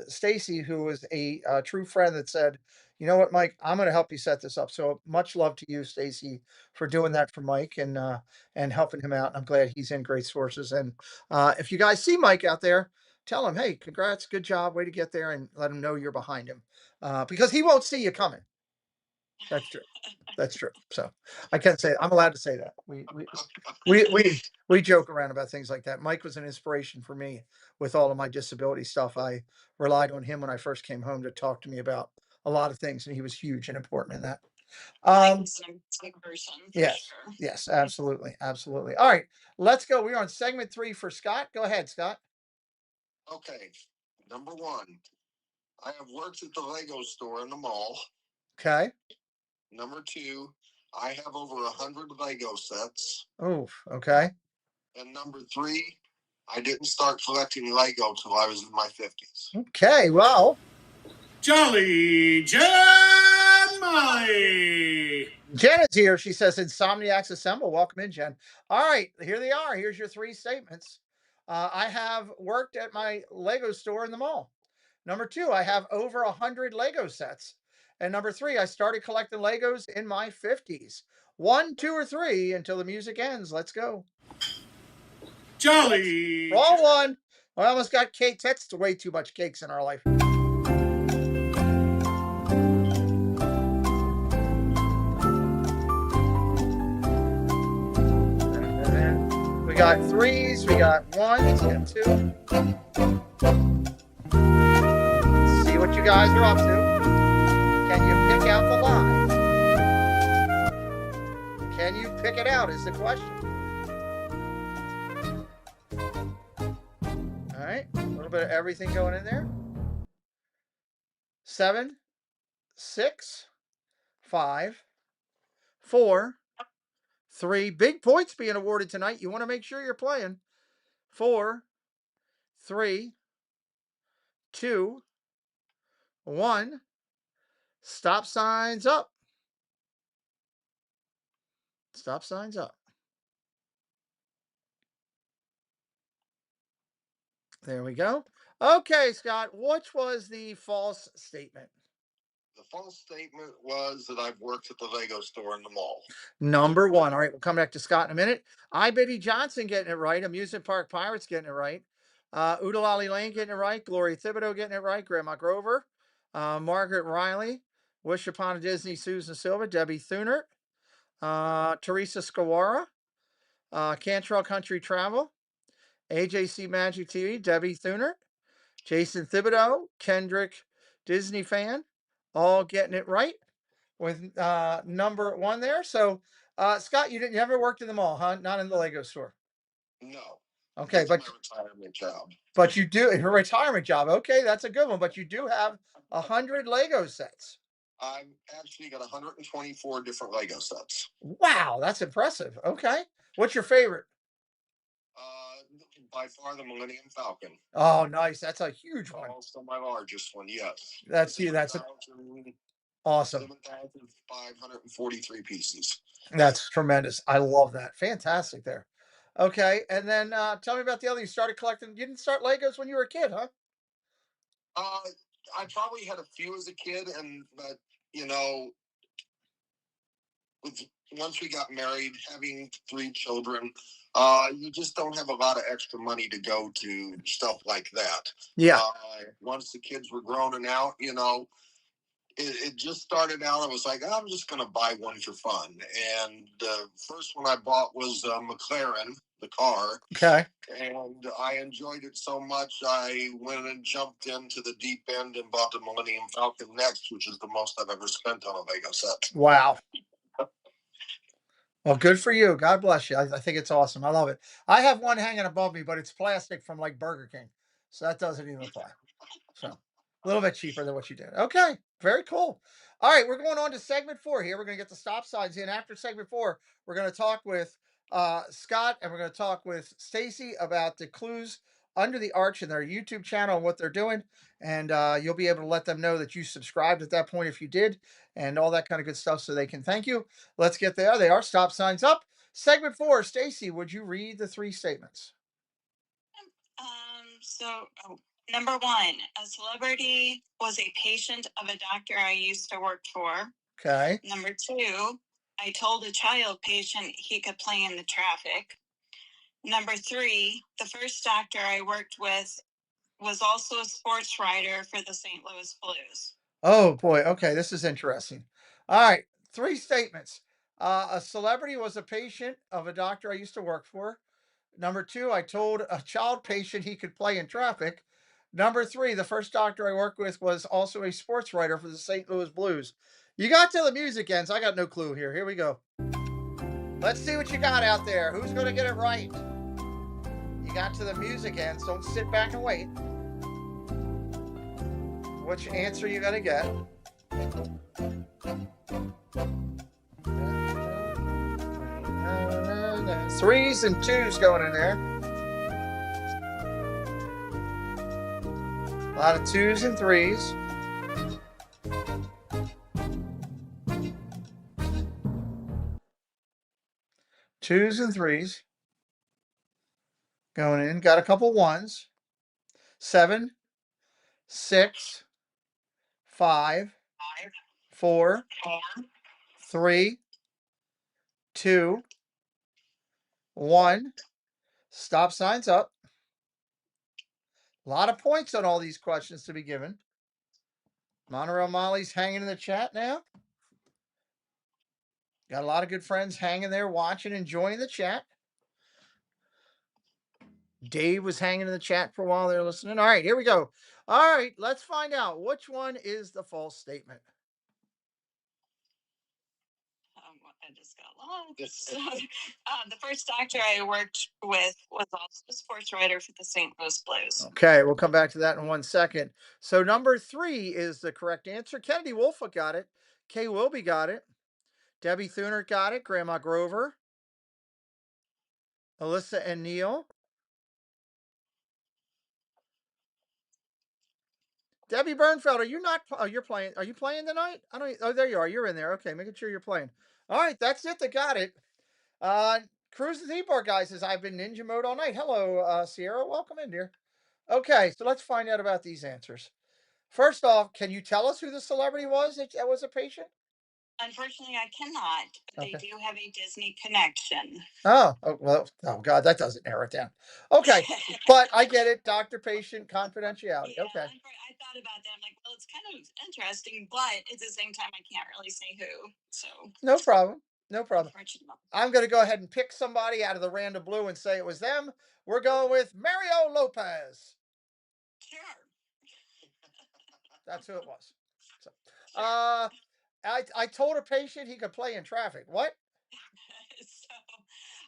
Stacy, who was a true friend, that said, you know what, Mike, I'm going to help you set this up. So much love to you, Stacy, for doing that for Mike and helping him out. And I'm glad he's in great sources. And if you guys see Mike out there, tell him, hey, congrats, good job, way to get there, and let him know you're behind him, because he won't see you coming. That's true. That's true. So I can't say I'm allowed to say that. We joke around about things like that. Mike was an inspiration for me with all of my disability stuff. I relied on him when I first came home to talk to me about a lot of things, and he was huge and important in that. Mike's a big person for Yes, sure. yes, absolutely, absolutely. All right, let's go. We're on segment 3 for Scott. Go ahead, Scott. Okay, number 1, I have worked at the Lego store in the mall. Okay. Number 2, I have over 100 Lego sets. Oh, okay. And number 3, I didn't start collecting Lego till I was in my 50s. Okay, well, Jolly Jen Molly. Jen is here. She says, Insomniacs assemble. Welcome in, Jen. All right, here they are. Here's your 3 statements. I have worked at my Lego store in the mall. Number 2, I have over 100 Lego sets. And number 3, I started collecting Legos in my 50s. 1, 2, or 3 until the music ends. Let's go. Jolly. Wrong one. I almost got cake. That's way too much cakes in our life. We got 3s, we got 1s and 2. Let's see what you guys are up to. Can you pick out the lie? Can you pick it out is the question. All right, a little bit of everything going in there. 7, 6, 5, 4, 3. Big points being awarded tonight. You want to make sure you're playing. 4, 3, 2, 1. Stop signs up. Stop signs up. There we go. Okay, Scott, which was the false statement? The false statement was that I've worked at the Lego store in the mall. Number 1. All right, we'll come back to Scott in a minute. I Betty Johnson getting it right. Amusement Park Pirates getting it right. Oodalali Lane getting it right. Gloria Thibodeau getting it right. Grandma Grover. Margaret Riley. Wish Upon a Disney, Susan Silva. Debbie Thunert. Teresa Skawara. Cantrell Country Travel. AJC Magic TV. Debbie Thunert. Jason Thibodeau. Kendrick Disney Fan. All getting it right with number 1 there. So, Scott, you never worked in the mall, huh? Not in the Lego store. No. Okay, It's my retirement job. but you do her retirement job. Okay, that's a good one. But you do have 100 Lego sets. I've actually got 124 different Lego sets. Wow, that's impressive. Okay, what's your favorite? By far the Millennium Falcon. Oh, nice. That's a huge one. Also my largest one, yes. That's you. That's awesome. 7,543 pieces. That's tremendous. I love that. Fantastic there. Okay, and then tell me about the other. You started collecting. You didn't start Legos when you were a kid, huh? Uh, I probably had a few as a kid, but you know, with once we got married, having 3 children, you just don't have a lot of extra money to go to stuff like that. Yeah. Once the kids were grown and out, it just started out. I was like, I'm just going to buy one for fun. And the first one I bought was McLaren, the car. Okay. And I enjoyed it so much, I went and jumped into the deep end and bought the Millennium Falcon next, which is the most I've ever spent on a Lego set. Wow. Well, good for you. God bless you. I think it's awesome. I love it. I have one hanging above me, but it's plastic from like Burger King, so that doesn't even apply. So a little bit cheaper than what you did. Okay, very cool. All right, we're going on to segment 4 here. We're going to get the stop signs in. After segment 4, we're going to talk with Scott and we're going to talk with Stacy about DeClues Under the Arch and their YouTube channel and what they're doing. And you'll be able to let them know that you subscribed at that point if you did, and all that kind of good stuff so they can thank you. Let's get there. They are. Stop signs up. Segment 4, Stacy, would you read the 3 statements? Number 1, a celebrity was a patient of a doctor I used to work for. Okay. Number 2, I told a child patient he could play in the traffic. Number 3, the first doctor I worked with was also a sports writer for the St. Louis Blues. Oh boy. Okay, this is interesting. All right, 3 statements. A celebrity was a patient of a doctor I used to work for. Number 2, I told a child patient he could play in traffic. Number 3, the first doctor I worked with was also a sports writer for the St. Louis Blues. You got till the music ends. I got no clue here. Here we go. Let's see what you got out there. Who's going to get it right? You got to the music ends. Don't sit back and wait. Which answer you going to get? Threes and twos going in there. A lot of 2s and 3s. Twos and 3s going in. Got a couple 1s. 7, 6, 5, 4, 3, 2, 1. Stop signs up. A lot of points on all these questions to be given. Monterey Molly's hanging in the chat now. Got a lot of good friends hanging there, watching, enjoying the chat. Dave was hanging in the chat for a while there listening. All right, here we go. All right, let's find out which one is the false statement. I just got lost. The first doctor I worked with was also a sports writer for the St. Louis Blues. Okay, we'll come back to that in 1 second. So number 3 is the correct answer. Kennedy Wolfa got it. Kay Wilby got it. Debbie Thuner got it. Grandma Grover. Alyssa and Neil. Debbie Bernfeld, are you not? Oh, you're playing. Are you playing tonight? I don't. Oh, there you are. You're in there. Okay, making sure you're playing. All right, that's it. They got it. Cruise the Theme Park guy says I've been ninja mode all night. Hello, Sierra. Welcome in, dear. Okay, so let's find out about these answers. First off, can you tell us who the celebrity was that was a patient? Unfortunately, I cannot, but Okay. they do have a Disney connection. Oh, well, oh God, that doesn't narrow it down. Okay, but I get it. Doctor, patient, confidentiality. Yeah, Okay. I thought about that. I'm like, well, it's kind of interesting, but at the same time, I can't really say who. So No problem. No problem. unfortunately. I'm going to go ahead and pick somebody out of the random blue and say it was them. We're going with Mario Lopez. Sure. That's who it was. So, I told a patient he could play in traffic. What? So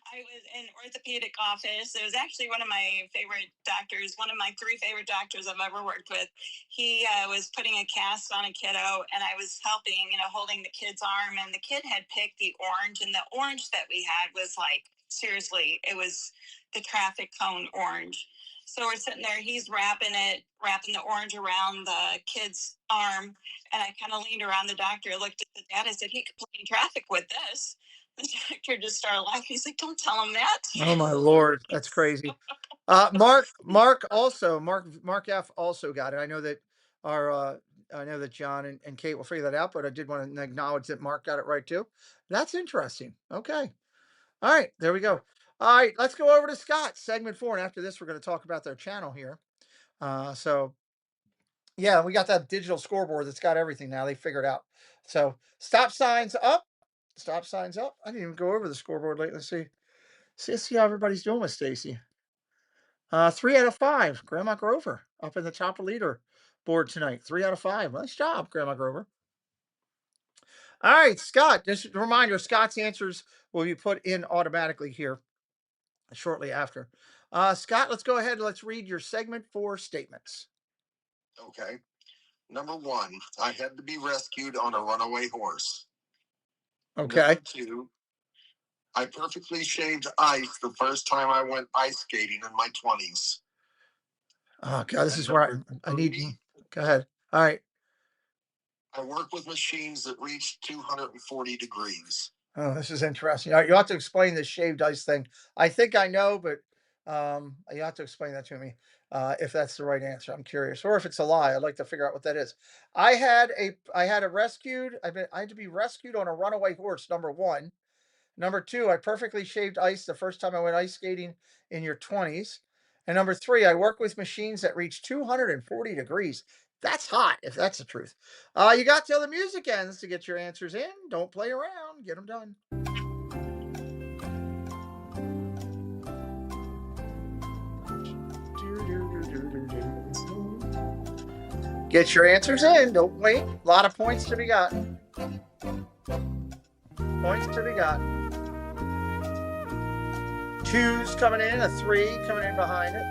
I was in orthopedic office. It was actually one of my favorite doctors, one of my 3 favorite doctors I've ever worked with. He was putting a cast on a kiddo, and I was helping, holding the kid's arm. And the kid had picked the orange, and the orange that we had was like, seriously, it was the traffic cone orange. So we're sitting there, he's wrapping the orange around the kid's arm. And I kind of leaned around the doctor, looked at the dad, I said, he could play traffic with this. The doctor just started laughing. He's like, "Don't tell him that." Oh my Lord, that's crazy. Mark F also got it. I know that our I know that John and Kate will figure that out, but I did want to acknowledge that Mark got it right too. That's interesting. Okay. All right, there we go. All right, let's go over to Scott, segment 4, and after this, we're going to talk about their channel here. So yeah, we got that digital scoreboard that's got everything now. They figured out. So stop signs up. Stop signs up. I didn't even go over the scoreboard lately. See how everybody's doing with Stacy. 3 out of 5. Grandma Grover up in the top of leader board tonight. 3 out of 5. Nice job, Grandma Grover. All right, Scott. Just a reminder: Scott's answers will be put in automatically here shortly after. Scott, let's go ahead and let's read your segment 4 statements. Okay. Number 1, I had to be rescued on a runaway horse. Okay. Number 2, I perfectly shaved ice the first time I went ice skating in my 20s. Oh God, this is where I need. Go ahead. All right. I work with machines that reach 240 degrees. Oh, this is interesting. All right, you'll have to explain this shaved ice thing. I think I know, but you have to explain that to me if that's the right answer. I'm curious, or if it's a lie. I'd like to figure out what that is. I had a rescued. I had to be rescued on a runaway horse. Number 1. Number 2, I perfectly shaved ice the first time I went ice skating in your 20s. And number 3, I work with machines that reach 240 degrees. That's hot, if that's the truth. You got till the music ends to get your answers in. Don't play around. Get them done. Get your answers in. Don't wait. A lot of points to be gotten. Points to be gotten. 2's coming in, a 3 coming in behind it.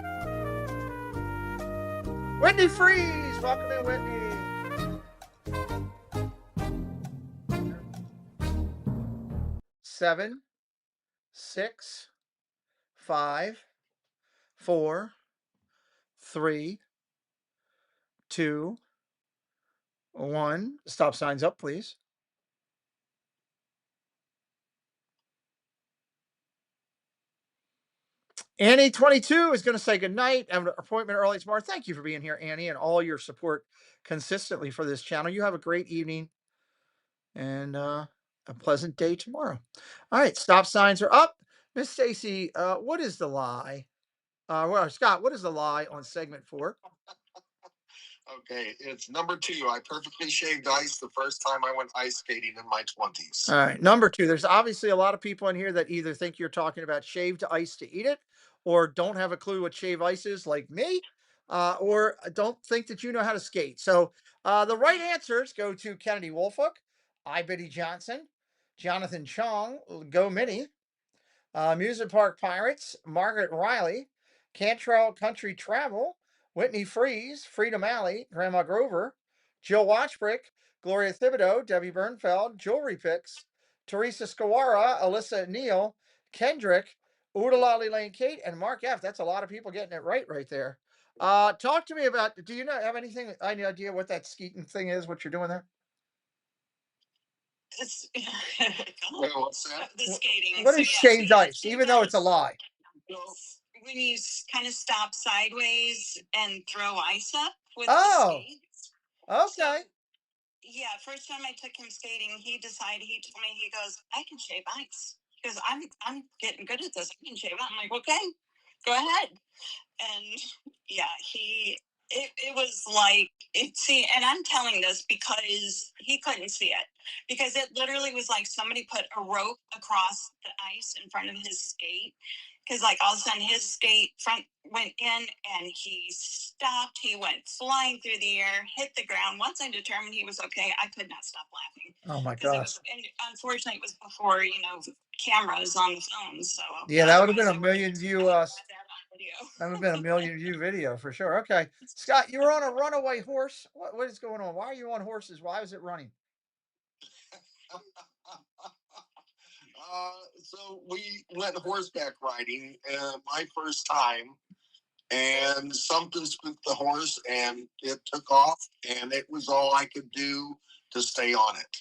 Whitney Freeze, welcome in, Whitney. 7, 6, 5, 4, 3, 2, 1. Stop signs up, please. Annie 22 is going to say goodnight. I have an appointment early tomorrow. Thank you for being here, Annie, and all your support consistently for this channel. You have a great evening and a pleasant day tomorrow. All right, stop signs are up. Miss Stacy, what is the lie? Scott, what is the lie on segment 4? Okay, it's number 2. I perfectly shaved ice the first time I went ice skating in my 20s. All right, number 2. There's obviously a lot of people in here that either think you're talking about shaved ice to eat it, or don't have a clue what shaved ice is, like me, or don't think that you know how to skate. So the right answers go to Kennedy Wolfhook, I. Biddy Johnson, Jonathan Chong, Go Mini, Music Park Pirates, Margaret Riley, Cantrell Country Travel, Whitney Freeze, Freedom Alley, Grandma Grover, Jill Watchbrick, Gloria Thibodeau, Debbie Bernfeld, Jewelry Picks, Teresa Skawara, Alyssa Neal, Kendrick, Oodalali Lane Kate, and Mark F. That's a lot of people getting it right there. Talk to me about, do you have any idea what that skeeting thing is, what you're doing there? It's Wait, what's that? the skating. What is shaved ice, even though it's a lie? When you kind of stop sideways and throw ice up with Oh, the skates. okay. Yeah, first time I took him skating, he told me, he goes, I can shave ice. He goes, I'm getting good at this. I can shave it. I'm like, okay, go ahead. And yeah, it was like, and I'm telling this because he couldn't see it, because it literally was like somebody put a rope across the ice in front of his skate, because like all of a sudden his skate front went in and he stopped. He went flying through the air, hit the ground. Once I determined he was okay, I could not stop laughing Oh my because it gosh. was, and unfortunately, it was before cameras on the phones. So Yeah, that would have been otherwise, a I would have million view. definitely got that on video. That would have been a million view video for sure. Okay, Scott, you were on a runaway horse. What is going on? Why are you on horses? Why was it running? So we went horseback riding my first time, and something spooked the horse, and it took off, and it was all I could do to stay on it.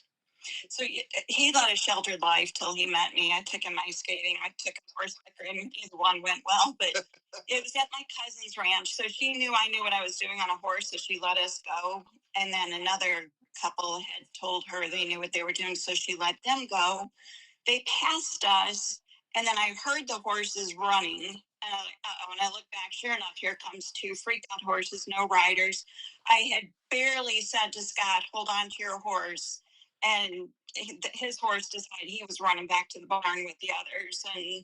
So he led a sheltered life till he met me. I took him ice skating. I took him horseback riding. Either one went well, but it was at my cousin's ranch. So she knew I knew what I was doing on a horse, so she let us go. And then another couple had told her they knew what they were doing, so she let them go. They passed us, and then I heard the horses running. When I look back, sure enough, here comes two freaked out horses, no riders. I had barely said to Scott, "Hold on to your horse," and his horse decided he was running back to the barn with the others, and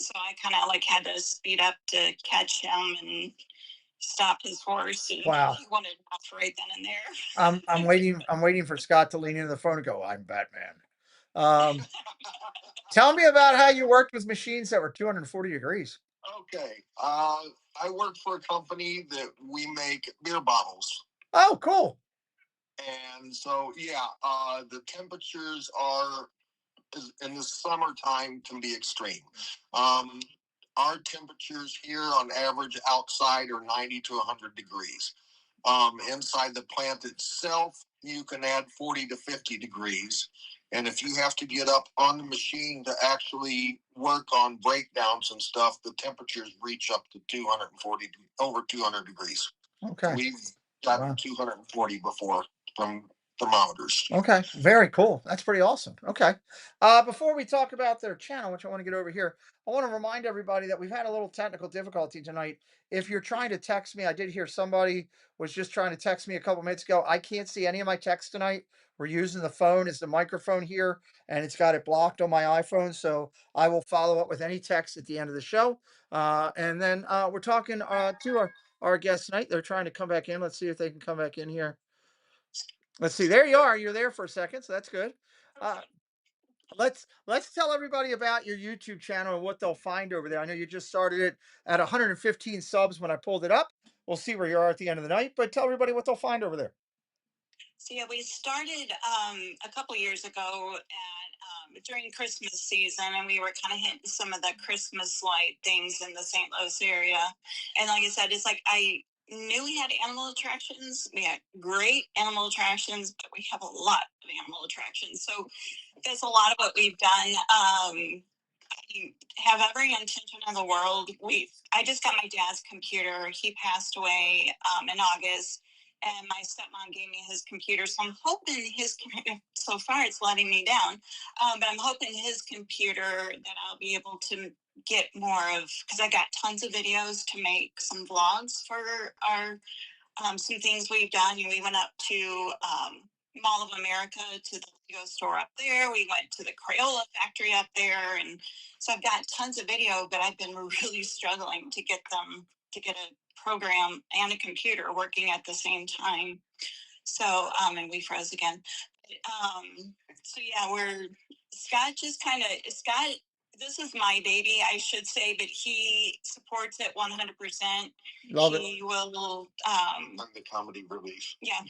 so I kind of like had to speed up to catch him and stop his horse, and Wow. he wanted off right then and I'm waiting. I'm waiting for Scott to lean into the phone and go, "I'm Batman." Um, Tell me about how you worked with machines that were 240 degrees. Okay. I work for a company that we make beer bottles. Oh, cool. And so, yeah, the temperatures are in the summertime can be extreme. Um, our temperatures here on average outside are 90 to 100 degrees. Inside the plant itself, you can add 40 to 50 degrees. And if you have to get up on the machine to actually work on breakdowns and stuff, the temperatures reach up to 240, over 200 degrees. Okay. We've gotten Wow. 240 before from thermometers. Okay, very cool. That's pretty awesome. Okay. Before we talk about their channel, which I want to get over here, I want to remind everybody that we've had a little technical difficulty tonight. If you're trying to text me, I did hear somebody was just trying to text me a couple minutes ago. I can't see any of my texts tonight. We're using the phone as the microphone here, and it's got it blocked on my iPhone. So I will follow up with any text at the end of the show. And then we're talking to our guest tonight. They're trying to come back in. Let's see if they can come back in here. Let's see. There you are. You're there for a second, so that's good. Uh, let's tell everybody about your YouTube channel and what they'll find over there. I know you just started it at 115 subs when I pulled it up. We'll see where you are at the end of the night, but tell everybody what they'll find over there. So yeah, we started a couple years ago at during Christmas season, and we were kind of hitting some of the Christmas light things in the St. Louis area. And like I said, it's like I knew we had animal attractions. We had great animal attractions, but we have a lot of animal attractions. So that's a lot of what we've done. Have every intention in the world. I just got my dad's computer. He passed away in August, and my stepmom gave me his computer. So I'm hoping his computer. So far, it's letting me down, but I'm hoping his computer that I'll be able to get more of, because I got tons of videos to make some vlogs for our some things we've done. We went up to Mall of America, to the Lego store up there. We went to the Crayola factory up there, and so I've got tons of video, but I've been really struggling to get a program and a computer working at the same time. So and we froze again. So yeah, Scott just kind of Scott. This is my baby, I should say, but he supports it 100%. Love it. He will. I'm the comedy relief. Yeah.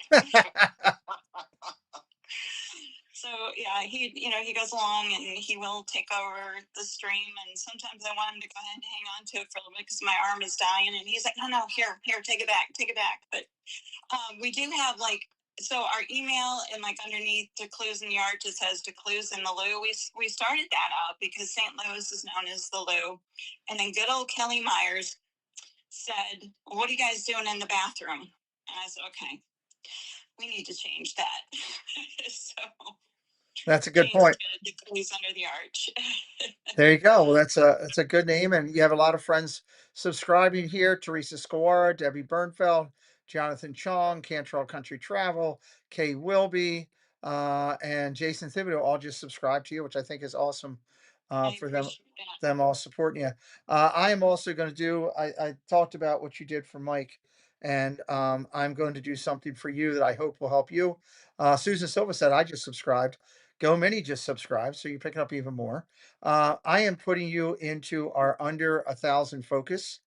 So yeah, he goes along and he will take over the stream. And sometimes I want him to go ahead and hang on to it for a little bit because my arm is dying. And he's like, no, here, take it back. But we do have so our email and underneath DeClues in the Arch, it says DeClues in the Lou. We started that out because St. Louis is known as the Lou. And then good old Kelly Myers said, well, what are you guys doing in the bathroom? And I said, okay, we need to change that. So That's a good point. DeClues under the Arch. There you go. Well, that's a good name, and you have a lot of friends subscribing here. Teresa Squara, Debbie Bernfeld, Jonathan Chong, Cantrell Country Travel, Kay Wilby, and Jason Thibodeau all just subscribed to you, which I think is awesome. I for them appreciate that. them all supporting you. I am also going to do. I talked about what you did for Mike, and I'm going to do something for you that I hope will help you. Susan Silva said I just subscribed. Go Mini just subscribed, so you're picking up even more. I am putting you into our under 1,000 focus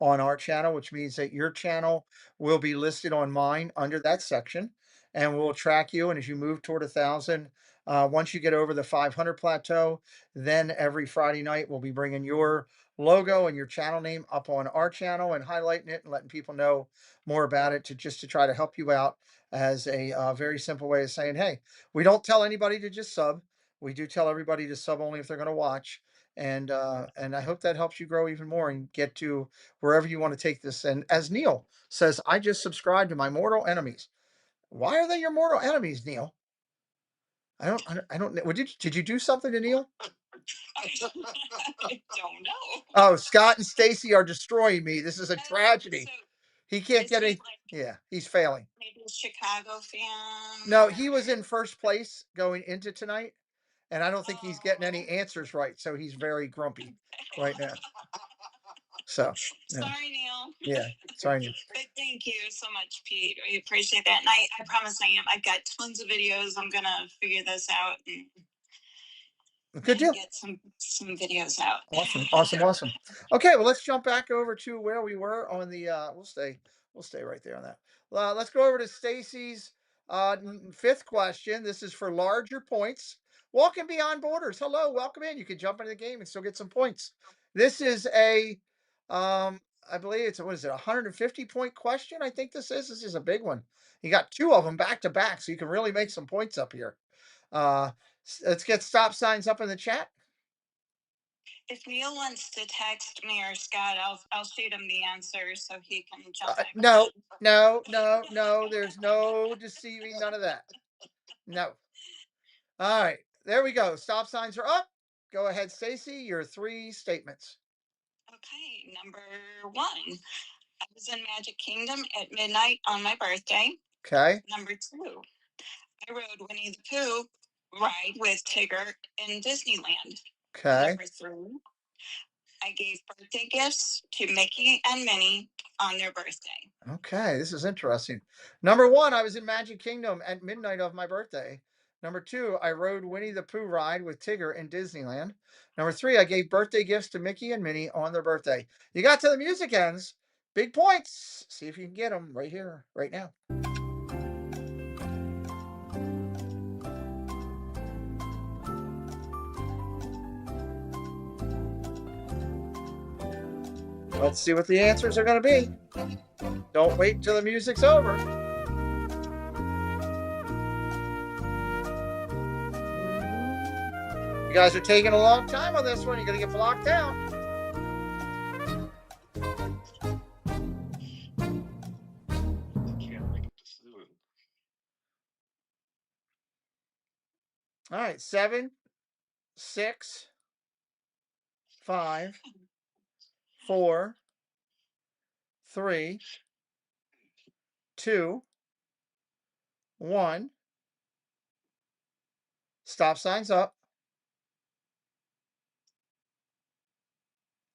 on our channel, which means that your channel will be listed on mine under that section, and we'll track you. And as you move toward 1,000, once you get over the 500 plateau, then every Friday night we'll be bringing your logo and your channel name up on our channel and highlighting it and letting people know more about it, to just to try to help you out as a very simple way of saying, hey, we don't tell anybody to just sub. We do tell everybody to sub only if they're going to watch. And I hope that helps you grow even more and get to wherever you want to take this. And as Neil says, I just subscribed to my mortal enemies. Why are they your mortal enemies, Neil? I don't know. Did you do something to Neil? I don't know. Oh, Scott and Stacy are destroying me. This is a Oh, tragedy. so He can't is get he any. like Yeah, he's failing. maybe a Chicago fan No, or? he was in first place going into tonight, and I don't think he's getting Oh. any answers right. So he's very grumpy right now. So, yeah, Sorry, Neil. yeah. Sorry, Neil. But thank you so much, Pete. I appreciate that. And I promise I am. I've got tons of videos. I'm gonna figure this out Good and deal. get some videos out. Awesome, awesome, awesome. Okay, well, let's jump back over to where we were on the. We'll stay right there on that. Let's go over to Stacy's fifth question. This is for larger points. Walking beyond borders. Hello, welcome in. You can jump into the game and still get some points. This is I believe it's what is it, 150 point question? I think this is. This is a big one. You got two of them back to back, so you can really make some points up here. Uh, let's get stop signs up in the chat. If Neil wants to text me or Scott, I'll shoot him the answer so he can jump back. No, no, no, no. There's no deceiving, none of that. No. All right, there we go. Stop signs are up. Go ahead, Stacy. Your three statements. Okay, number one. I was in Magic Kingdom at midnight on my birthday. Okay. Number two. I rode Winnie the Pooh ride with Tigger in Disneyland. Okay. Number three. I gave birthday gifts to Mickey and Minnie on their birthday. Okay. This is interesting. Number one, I was in Magic Kingdom at midnight of my birthday. Number two, I rode Winnie the Pooh ride with Tigger in Disneyland. Number three, I gave birthday gifts to Mickey and Minnie on their birthday. You got to the music ends. Big points. See if you can get them right here, right now. Let's see what the answers are going to be. Don't wait until the music's over. You guys are taking a long time on this one. You're going to get blocked out. All right, 7, 6, 5, 4, 3, 2, 1. Stop signs up.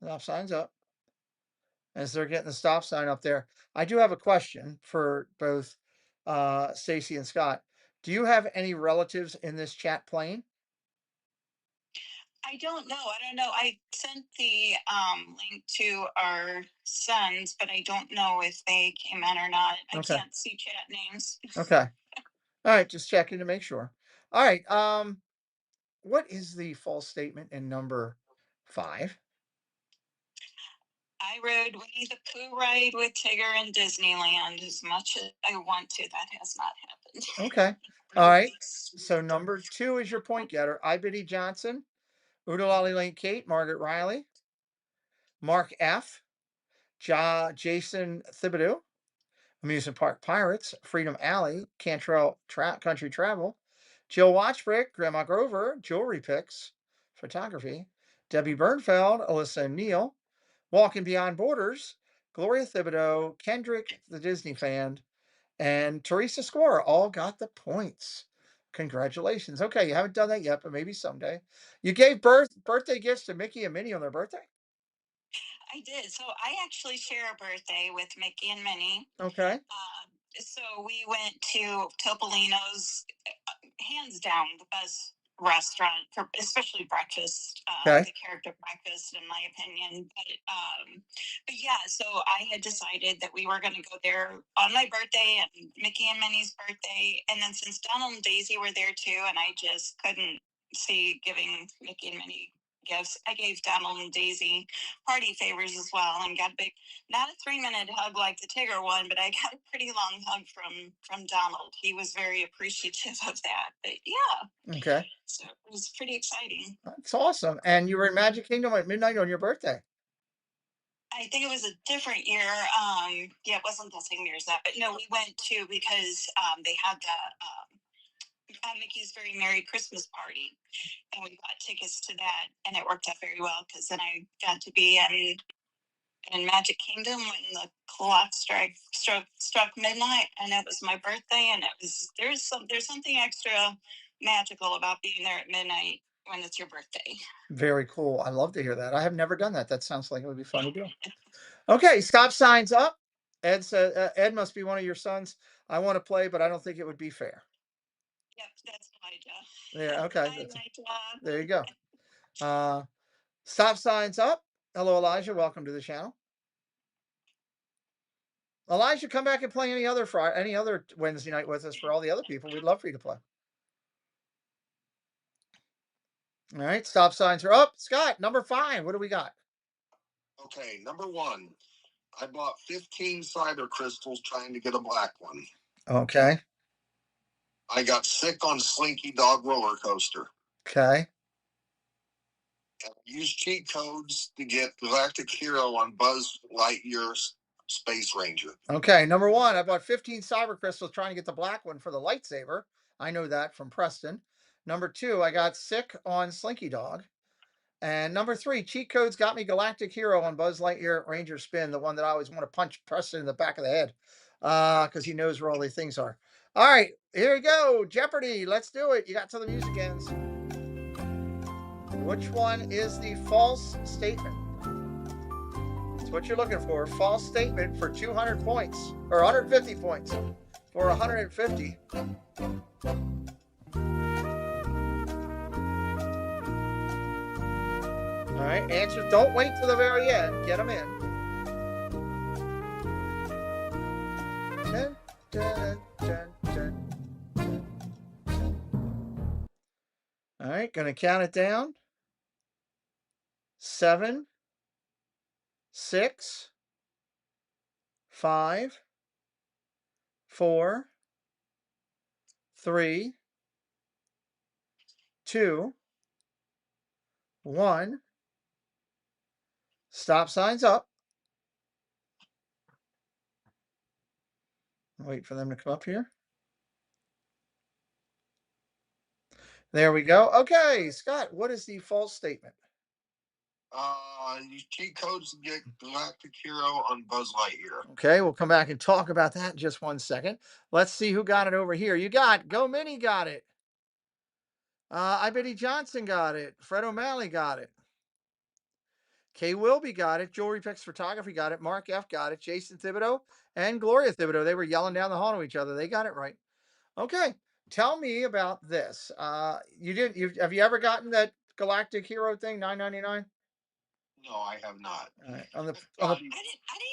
Stop signs up. As they're getting the stop sign up there, I do have a question for both Stacy and Scott. Do you have any relatives in this chat playing? I don't know. I don't know. I sent the link to our sons, but I don't know if they came in or not. I Okay. can't see chat names. Okay. All right, just checking to make sure. All right. What is the false statement in number 5? I rode Winnie the Pooh ride with Tigger in Disneyland as much as I want to. That has not happened. Okay. All right. So number 2 is your point getter. I Biddy Johnson, Udalali Lane Kate, Margaret Riley, Mark F, Jason Thibodeau, Amusement Park Pirates, Freedom Alley, Cantrell Country Travel, Jill Watchbrick, Grandma Grover, Jewelry Picks, Photography, Debbie Bernfeld, Alyssa Neal, Walking Beyond Borders, Gloria Thibodeau, Kendrick, the Disney fan, and Teresa Score all got the points. Congratulations. Okay, you haven't done that yet, but maybe someday. You gave birthday gifts to Mickey and Minnie on their birthday? I did. So I actually share a birthday with Mickey and Minnie. Okay. So we went to Topolino's, hands down the best restaurant for especially breakfast, Okay. the character breakfast, in my opinion. But yeah, so I had decided that we were going to go there on my birthday and Mickey and Minnie's birthday, and then since Donald and Daisy were there too, and I just couldn't see giving Mickey and Minnie gifts, I gave Donald and Daisy party favors as well, and got a big, not a 3 minute hug like the Tigger one, but I got a pretty long hug from Donald. He was very appreciative of that. But yeah, Okay. so it was pretty exciting. That's awesome. And you were in Magic Kingdom at midnight on your birthday. I think it was a different year. Yeah, it wasn't the same year as that, but no, we went to because they had the Mickey's Very Merry Christmas party, and we got tickets to that, and it worked out very well because then I got to be in Magic Kingdom when the clock struck midnight, and it was my birthday, and it was there's something extra magical about being there at midnight when it's your birthday. Very cool. I love to hear that. I have never done that. That sounds like it would be fun to do. Okay, stop signs up. Ed said, Ed must be one of your sons. I want to play, but I don't think it would be fair. Yep, that's Elijah. Yeah, okay. Hi, Elijah. There you go. Stop signs up. Hello, Elijah. Welcome to the channel. Elijah, come back and play any other Friday, any other Wednesday night with us for all the other people. We'd love for you to play. All right, stop signs are up. Scott, number 5. What do we got? Okay, number 1. I bought 15 cyber crystals trying to get a black one. Okay. I got sick on Slinky Dog roller coaster. Okay. And I used cheat codes to get Galactic Hero on Buzz Lightyear's Space Ranger. Okay, number 1, I bought 15 cyber crystals trying to get the black one for the lightsaber. I know that from Preston. Number 2, I got sick on Slinky Dog. And number 3, cheat codes got me Galactic Hero on Buzz Lightyear Ranger Spin, the one that I always want to punch Preston in the back of the head because he knows where all these things are. All right, here we go. Jeopardy. Let's do it. You got till the music ends. Which one is the false statement? That's what you're looking for. False statement for 200 points or 150 points for 150. All right, answers. Don't wait till the very end. Get them in. Dun, dun, dun, dun, dun. All right, going to count it down. 7, 6, 5, 4, 3, 2, 1. Stop signs up. Wait for them to come up here. There we go. Okay, Scott, what is the false statement? Use cheat codes to get Galactic Hero on Buzz Lightyear. Okay, we'll come back and talk about that in just 1 second. Let's see who got it over here. You got Go Mini got it. I Betty Johnson got it. Fred O'Malley got it. Kay Wilby got it. Jewelry Picks Photography got it. Mark F got it. Jason Thibodeau and Gloria Thibodeau. They were yelling down the hall to each other. They got it right. Okay, tell me about this. Have you ever gotten that Galactic Hero thing, $9.99? No, I have not. All right, I didn't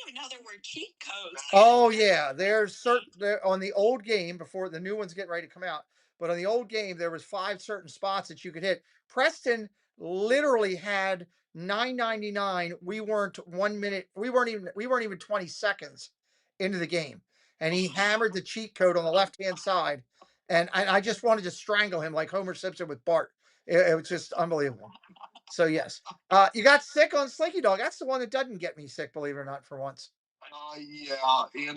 even know there were cheat codes. Oh yeah, there's certain on the old game before the new one's getting ready to come out. But on the old game, there was 5 certain spots that you could hit. Preston literally had $9.99. We weren't 1 minute. We weren't even 20 seconds into the game, and he hammered the cheat code on the left-hand side, and I just wanted to strangle him like Homer Simpson with Bart. It was just unbelievable. So yes, you got sick on Slinky Dog. That's the one that doesn't get me sick, believe it or not, for once. Yeah, and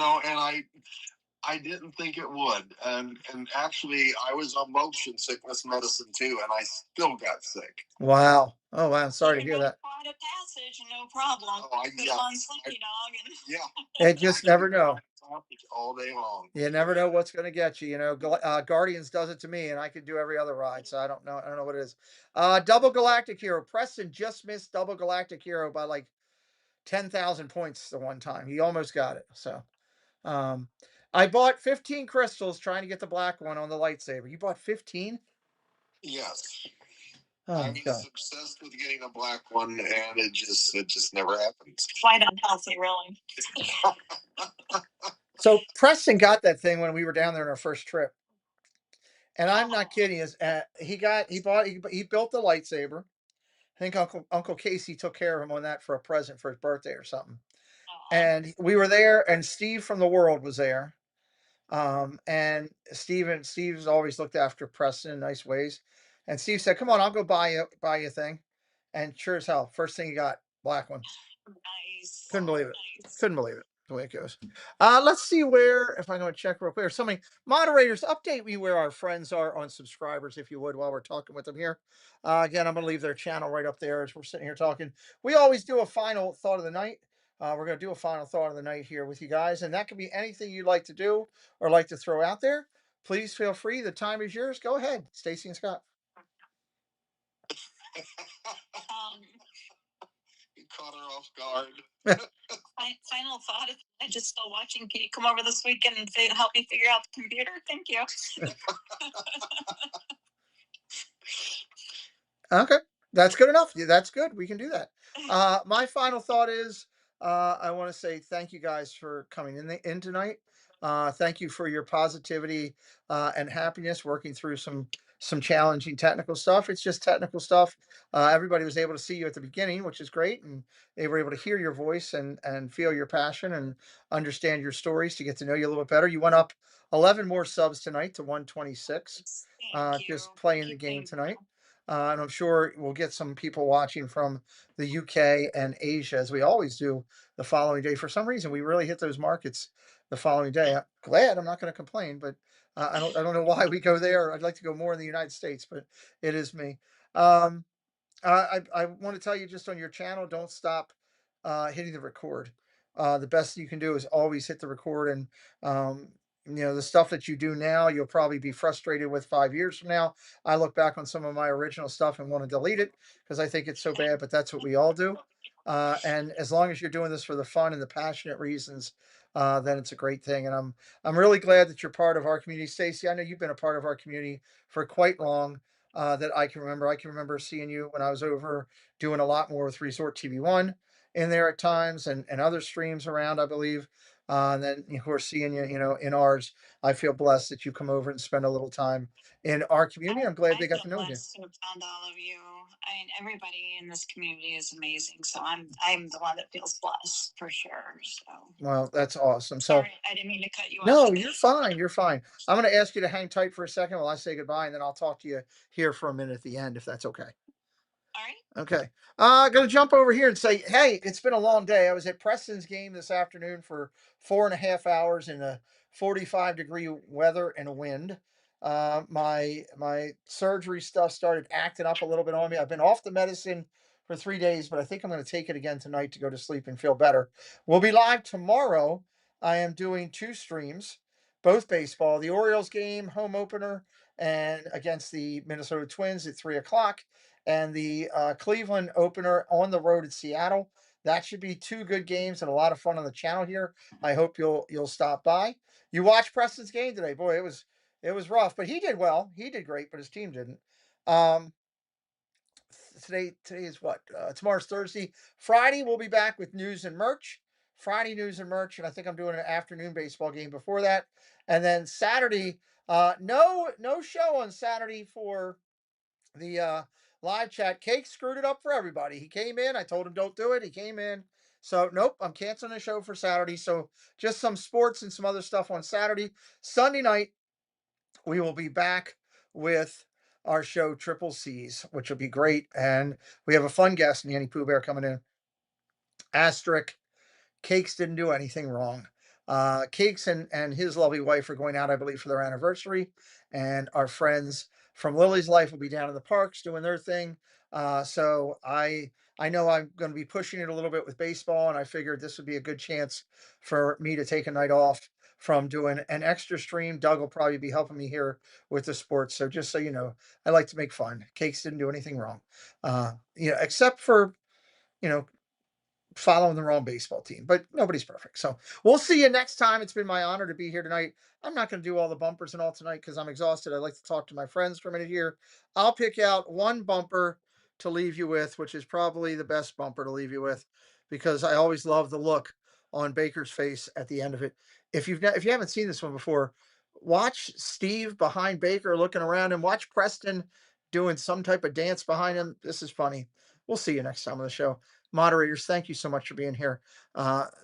I didn't think it would, and actually I was on motion sickness medicine too, and I still got sick. Wow. Oh wow. I'm sorry to hear that. Quite a passage, no problem. Oh, Put it on Slinky Dog. And Yeah. It just never know. all day long. You never know what's going to get you. You know, Guardians does it to me, and I can do every other ride. So I don't know. I don't know what it is. Double Galactic Hero. Preston just missed Double Galactic Hero by like 10,000 points the one time. He almost got it. So um, I bought 15 crystals trying to get the black one on the lightsaber. You bought 15? Yes. Oh I my God. was obsessed with getting a black one, and it just never happens. Quite unhealthy, really. So Preston got that thing when we were down there on our first trip. And I'm not kidding. He built the lightsaber. I think Uncle Casey took care of him on that for a present for his birthday or something. And we were there, and Steve from the World was there. And Steve's always looked after Preston in nice ways. And Steve said, "Come on, I'll go buy you a thing." And sure as hell, first thing he got, black one. Nice. Couldn't believe it. Nice. Couldn't believe it. The way it goes. Let's see where, if I'm going to check real quick, somebody, moderators, update me where our friends are on subscribers, if you would, while we're talking with them here. Again, I'm going to leave their channel right up there as we're sitting here talking. We always do a final thought of the night. We're going to do a final thought of the night here with you guys, and that can be anything you'd like to do or like to throw out there. Please feel free. The time is yours. Go ahead, Stacy and Scott. You caught her off guard. Final thought: if I'm just still watching, can you come over this weekend and help me figure out the computer? Thank you. Okay, that's good enough. Yeah, that's good. We can do that. My final thought is I want to say thank you guys for coming in tonight. Thank you for your positivity and happiness working through some challenging technical stuff. It's just technical stuff. Everybody was able to see you at the beginning, which is great, and they were able to hear your voice and feel your passion and understand your stories to get to know you a little bit better. You went up 11 more subs tonight to 126. Thank you. Just playing the game tonight. And I'm sure we'll get some people watching from the UK and Asia, as we always do the following day. For some reason, we really hit those markets the following day. I'm glad. I'm not going to complain, but I don't know why we go there. I'd like to go more in the United States, but it is me. Um, I want to tell you just on your channel, don't stop hitting the record. The best you can do is always hit the record, and the stuff that you do now, you'll probably be frustrated with 5 years from now. I look back on some of my original stuff and want to delete it because I think it's so bad, but that's what we all do. And as long as you're doing this for the fun and the passionate reasons, then it's a great thing. And I'm really glad that you're part of our community, Stacy. I know you've been a part of our community for quite long. That I can remember. I can remember seeing you when I was over doing a lot more with Resort TV1 in there at times and other streams around, I believe. And then, of course, seeing you, in ours, I feel blessed that you come over and spend a little time in our community. I'm glad they got to know you. Blessed to have found all of you. I mean, everybody in this community is amazing. So I'm the one that feels blessed for sure. So Well, that's awesome. So, sorry, I didn't mean to cut you off. no, you're fine. You're fine. I'm going to ask you to hang tight for a second while I say goodbye, and then I'll talk to you here for a minute at the end, if that's okay. All right. Okay. Gonna jump over here and say, hey, it's been a long day. I was at Preston's game this afternoon for 4.5 hours in a 45-degree weather and wind. My surgery stuff started acting up a little bit on me. I've been off the medicine for 3 days, but I think I'm gonna take it again tonight to go to sleep and feel better. We'll be live tomorrow. I am doing two streams, both baseball, the Orioles game, home opener, and against the Minnesota Twins at 3 o'clock, and the Cleveland opener on the road at Seattle. That should be two good games and a lot of fun on the channel here. I hope you'll stop by. You watched Preston's game today, boy. It was rough, but he did well. He did great, but his team didn't. Um, today is what? Tomorrow's Thursday. Friday we'll be back with news and merch. Friday news and merch, and I think I'm doing an afternoon baseball game before that, and then Saturday. No show on Saturday for the live chat. Cake screwed it up for everybody. He came in. I told him don't do it. He came in. So nope, I'm canceling the show for Saturday. So just some sports and some other stuff on Saturday. Sunday night, we will be back with our show Triple C's, which will be great. And we have a fun guest, Nanny Pooh Bear, coming in. Asterisk, Cakes didn't do anything wrong. Cakes and his lovely wife are going out, I believe, for their anniversary. And our friends from Lily's Life will be down in the parks doing their thing. So I know I'm going to be pushing it a little bit with baseball, and I figured this would be a good chance for me to take a night off from doing an extra stream. Doug will probably be helping me here with the sports. So just so you know, I like to make fun. Cakes didn't do anything wrong, except for you know following the wrong baseball team, but nobody's perfect. So we'll see you next time. It's been my honor to be here tonight. I'm not going to do all the bumpers and all tonight because I'm exhausted. I like to talk to my friends for a minute here. I'll pick out one bumper to leave you with, which is probably the best bumper to leave you with, because I always love the look on Baker's face at the end of it. If you haven't seen this one before, watch Steve behind Baker looking around and watch Preston doing some type of dance behind him. This is funny. We'll see you next time on the show. Moderators, thank you so much for being here.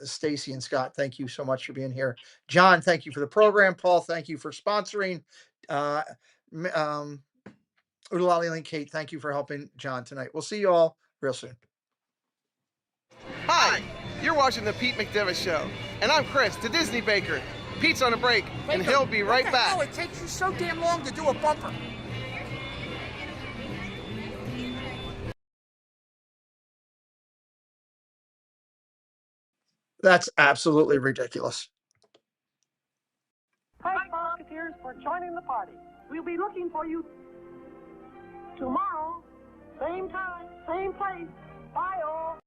Stacy and Scott, thank you so much for being here. John, thank you for the program. Paul, thank you for sponsoring. Udalali Link, Kate, thank you for helping John tonight. We'll see you all real soon. Hi, you're watching the Pete McDevitt Show, and I'm Chris, the Disney Baker. Pete's on a break, and he'll be right back. Oh, it takes you so damn long to do a bumper. That's absolutely ridiculous. Thanks, Musketeers, for joining the party. We'll be looking for you tomorrow, same time, same place. Bye, all.